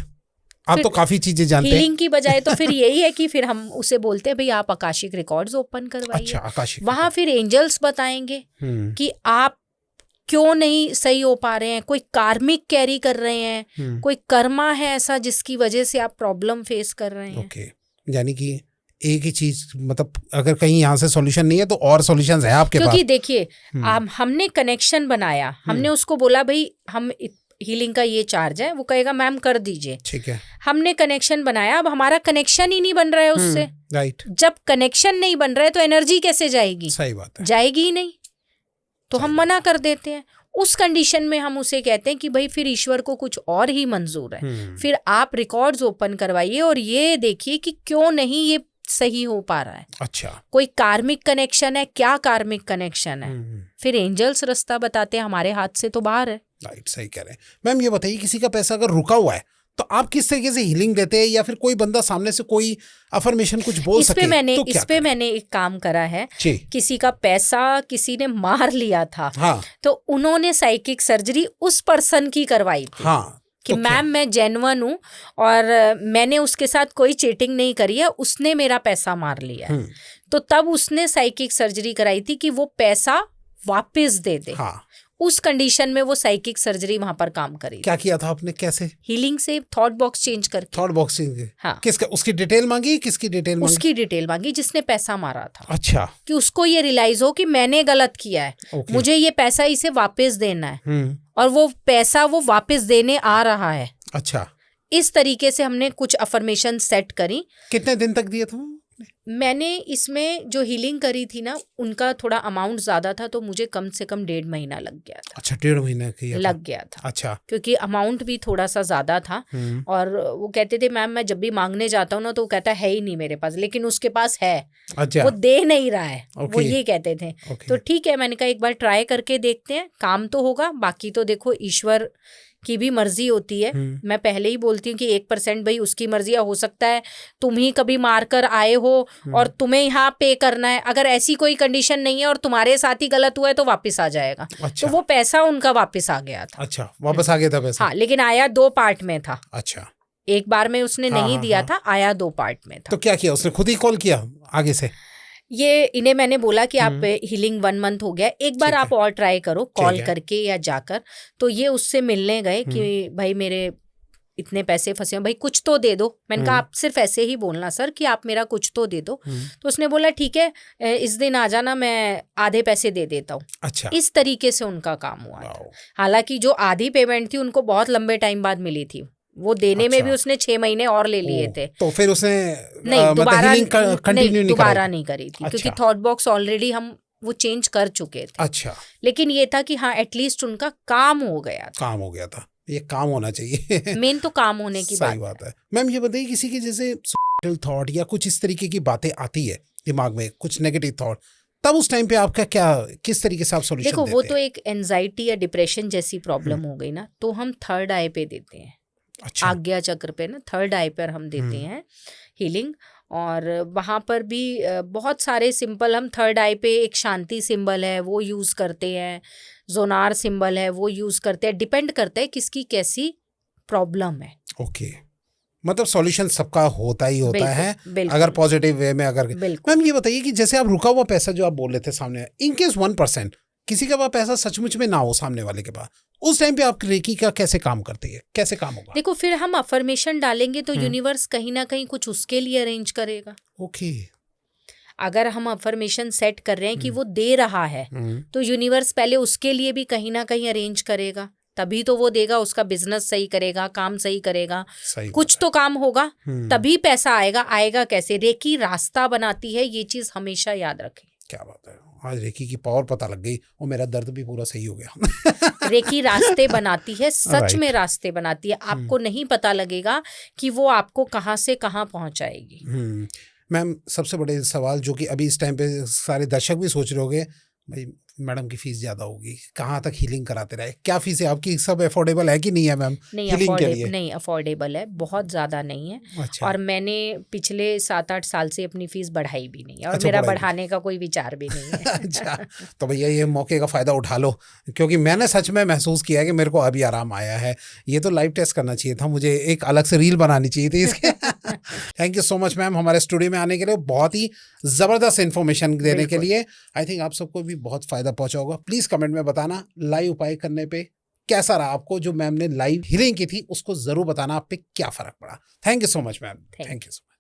Speaker 2: आप तो काफी चीजें जानते हैं।
Speaker 1: हीलिंग की बजाय तो फिर यही है कि फिर हम उसे बोलते हैं भाई आप आकाशिक रिकॉर्ड्स ओपन करवाइए।
Speaker 2: अच्छा, आकाशिक
Speaker 1: वहां फिर एंजल्स बताएंगे कि आप क्यों नहीं सही हो पा रहे हैं, कोई कार्मिक कैरी कर रहे हैं, कोई कर्मा है ऐसा जिसकी वजह से आप प्रॉब्लम फेस कर रहे हैं।
Speaker 2: ओके, यानी कि एक ही चीज, मतलब अगर कहीं यहाँ से सॉल्यूशन नहीं है तो और सॉल्यूशंस है आपके पास।
Speaker 1: क्योंकि देखिए हमने कनेक्शन बनाया, हमने उसको बोला भाई हम हीलिंग का ये चार्ज है, वो कहेगा मैम कर दीजिए, ठीक है। हमने कनेक्शन बनाया, अब हमारा कनेक्शन ही नहीं बन रहा है उससे,
Speaker 2: राइट।
Speaker 1: जब कनेक्शन नहीं बन रहा है तो एनर्जी कैसे जाएगी?
Speaker 2: सही बात है,
Speaker 1: जाएगी ही नहीं, तो हम मना कर देते हैं। उस कंडीशन में हम उसे कहते हैं कि भाई फिर ईश्वर को कुछ और ही मंजूर है, फिर आप रिकॉर्ड्स ओपन करवाइए और ये देखिए कि क्यों नहीं ये सही हो पा रहा है।
Speaker 2: अच्छा,
Speaker 1: कोई कार्मिक कनेक्शन है, क्या कार्मिक कनेक्शन है? फिर एंजल्स रास्ता बताते हैं, हमारे हाथ से तो बाहर है।
Speaker 2: राइट, सही कह रहे हैं मैम। ये बताइए किसी का पैसा अगर रुका हुआ है तो आप किस तरीके से हीलिंग देते हैं, या फिर कोई बंदा सामने से कोई अफर्मेशन कुछ बोल सके?
Speaker 1: इस पे मैंने एक काम करा है, किसी का पैसा किसी ने मार लिया था, तो उन्होंने साइकिक सर्जरी उस पर्सन की करवाई थी कि मैम मैं जेन्युइन हूँ और मैंने उसके साथ कोई चीटिंग नहीं करी है, उसने मेरा पैसा मार लिया है, तो तब उसने साइकिक सर्जरी कराई थी कि वो पैसा वापस दे दे। उस कंडीशन में वो साइकिक सर्जरी वहां पर काम करी।
Speaker 2: क्या किया था आपने, कैसे?
Speaker 1: हीलिंग से थॉट बॉक्स चेंज करके।
Speaker 2: Thought box change? हाँ। किसका? उसकी डिटेल मांगी? किसकी डिटेल मांगी?
Speaker 1: उसकी डिटेल मांगी जिसने पैसा मारा था।
Speaker 2: अच्छा,
Speaker 1: कि उसको ये रियलाइज हो कि मैंने गलत किया है, मुझे ये पैसा इसे वापस देना है, और वो पैसा वो वापस देने आ रहा है।
Speaker 2: अच्छा,
Speaker 1: इस तरीके से हमने कुछ अफर्मेशन सेट करी।
Speaker 2: कितने दिन तक दिए थे?
Speaker 1: मैंने इसमें जो हीलिंग करी थी ना, उनका थोड़ा अमाउंट ज्यादा था, तो मुझे कम से कम 1.5 महीना लग गया था।
Speaker 2: अच्छा, 1.5 महीना
Speaker 1: लग गया था।
Speaker 2: अच्छा,
Speaker 1: क्योंकि अमाउंट भी थोड़ा सा ज्यादा था, और वो कहते थे मैम मैं जब भी मांगने जाता हूँ ना तो वो कहता है ही नहीं मेरे पास, लेकिन उसके पास है। अच्छा, वो दे नहीं रहा है, वो ये कहते थे। तो ठीक है, मैंने कहा एक बार ट्राई करके देखते हैं, काम तो होगा, बाकी तो देखो ईश्वर की भी मर्जी होती है। मैं पहले ही बोलती हूँ कि 1% भाई उसकी मर्जी है, हो सकता है तुम ही कभी मार कर आए हो और तुम्हें यहाँ पे करना है, अगर ऐसी कोई कंडीशन नहीं है और तुम्हारे साथ ही गलत हुआ है तो वापस आ जाएगा। अच्छा। तो वो पैसा उनका वापस आ गया था।
Speaker 2: अच्छा, वापस आ गया था पैसा?
Speaker 1: हाँ, लेकिन आया 2 पार्ट में था।
Speaker 2: अच्छा,
Speaker 1: एक बार में उसने नहीं दिया था, आया 2 पार्ट में था।
Speaker 2: तो क्या किया उसने? खुद ही कॉल किया आगे से?
Speaker 1: ये इन्हें मैंने बोला कि आप हीलिंग 1 मंथ हो गया, एक बार आप और ट्राई करो कॉल करके या जाकर। तो ये उससे मिलने गए कि भाई मेरे इतने पैसे फंसे हैं, भाई कुछ तो दे दो। मैंने कहा आप सिर्फ ऐसे ही बोलना सर कि आप मेरा कुछ तो दे दो। तो उसने बोला ठीक है, इस दिन आ जाना, मैं आधे पैसे दे देता हूँ। अच्छा, इस तरीके से उनका काम हुआ था। हालांकि जो आधी पेमेंट थी उनको बहुत लंबे टाइम बाद मिली थी, वो देने में भी उसने 6 महीने और ले लिए थे।
Speaker 2: तो फिर उसने
Speaker 1: नहीं दोबारा
Speaker 2: नहीं
Speaker 1: करी थी। क्योंकि थॉट बॉक्स ऑलरेडी हम वो चेंज कर चुके थे।
Speaker 2: अच्छा, लेकिन
Speaker 1: ये था कि हाँ एटलीस्ट उनका काम हो गया था।
Speaker 2: ये काम होना चाहिए।
Speaker 1: मेन तो काम होने की
Speaker 2: बात है। मैम ये बताइए किसी की जैसे थॉट या कुछ इस तरीके की बातें आती है दिमाग में, कुछ नेगेटिव थॉट, तब उस टाइम पे आपका क्या, किस तरीके से आप सॉल्यूशन देते हैं?
Speaker 1: देखो वो तो एक एंजाइटी या डिप्रेशन जैसी प्रॉब्लम हो गई ना, तो हम 3rd आई पे देते हैं। अच्छा, आज्ञा चक्र पे ना 3rd आई पर हम देते हैं हीलिंग, और वहाँ पर भी बहुत सारे सिंपल, हम 3rd आई पे एक शांति सिंबल है वो यूज़ करते हैं, जोनार सिंबल है वो यूज़ करते हैं, डिपेंड करता है किसकी कैसी प्रॉब्लम है।
Speaker 2: ओके, मतलब सॉल्यूशन सबका होता ही होता
Speaker 1: बिल्कुल,
Speaker 2: है,
Speaker 1: बिल्कुल।
Speaker 2: अगर पॉजिटिव वे में अगर।
Speaker 1: बिल्कुल।
Speaker 2: मैम ये बताइए कि जैसे आप रुका हुआ पैसा जो आप बोल रहे थे सामने, इन केस 1% किसी के पास पैसा सचमुच में ना हो सामने वाले के पास, उस टाइम पे आप रेकी का कैसे काम करते हैं, कैसे काम होगा?
Speaker 1: देखो, फिर हम अफर्मेशन डालेंगे तो यूनिवर्स कहीं ना कहीं कुछ उसके लिए अरेंज करेगा।
Speaker 2: ओके।
Speaker 1: अगर हम अफर्मेशन सेट कर रहे हैं कि वो दे रहा है, तो यूनिवर्स पहले उसके लिए भी कहीं ना कहीं अरेंज करेगा, तभी तो वो देगा। उसका बिजनेस सही करेगा, काम सही करेगा,
Speaker 2: सही
Speaker 1: कुछ तो काम होगा, तभी पैसा आएगा। आएगा कैसे? रेकी रास्ता बनाती है, ये चीज हमेशा याद रखें।
Speaker 2: क्या बात है, आज रेकी की पावर पता लग गई और मेरा दर्द भी पूरा सही हो गया।
Speaker 1: रेकी रास्ते बनाती है, सच
Speaker 2: Right.
Speaker 1: में रास्ते बनाती है। आपको नहीं पता लगेगा कि वो आपको कहाँ से कहाँ पहुंचाएगी।
Speaker 2: मैम सबसे बड़े सवाल जो कि अभी इस टाइम पे सारे दर्शक भी सोच रहे होंगे, भाई मैडम की फीस ज्यादा होगी, कहाँ तक हीलिंग कराते रहे, क्या फीस है आपकी, सब अफोर्डेबल है कि नहीं है मैम?
Speaker 1: नहीं, अफोर्डेबल है, बहुत ज्यादा नहीं है।
Speaker 2: अच्छा।
Speaker 1: और मैंने पिछले 7-8 साल से अपनी फीस बढ़ाई भी नहीं है, और
Speaker 2: अच्छा,
Speaker 1: मेरा
Speaker 2: बढ़ाई भी।
Speaker 1: बढ़ाने का कोई विचार भी नहीं है।
Speaker 2: अच्छा, तो भैया ये मौके का फायदा उठा लो, क्योंकि मैंने सच में महसूस किया है कि मेरे को अभी आराम आया है। ये तो लाइव टेस्ट करना चाहिए था, मुझे एक अलग से रील बनानी चाहिए थी इसके। Thank you so much ma'am हमारे स्टूडियो में आने के लिए, बहुत ही जबरदस्त इन्फॉर्मेशन देने के लिए। आई थिंक आप सबको भी बहुत फायदा पहुंचा होगा। प्लीज कमेंट में बताना लाइव उपाय करने पे कैसा रहा आपको, जो मैम ने लाइव हीलिंग की थी उसको जरूर बताना, आप पे क्या फर्क पड़ा। Thank you so much ma'am, thank you so much.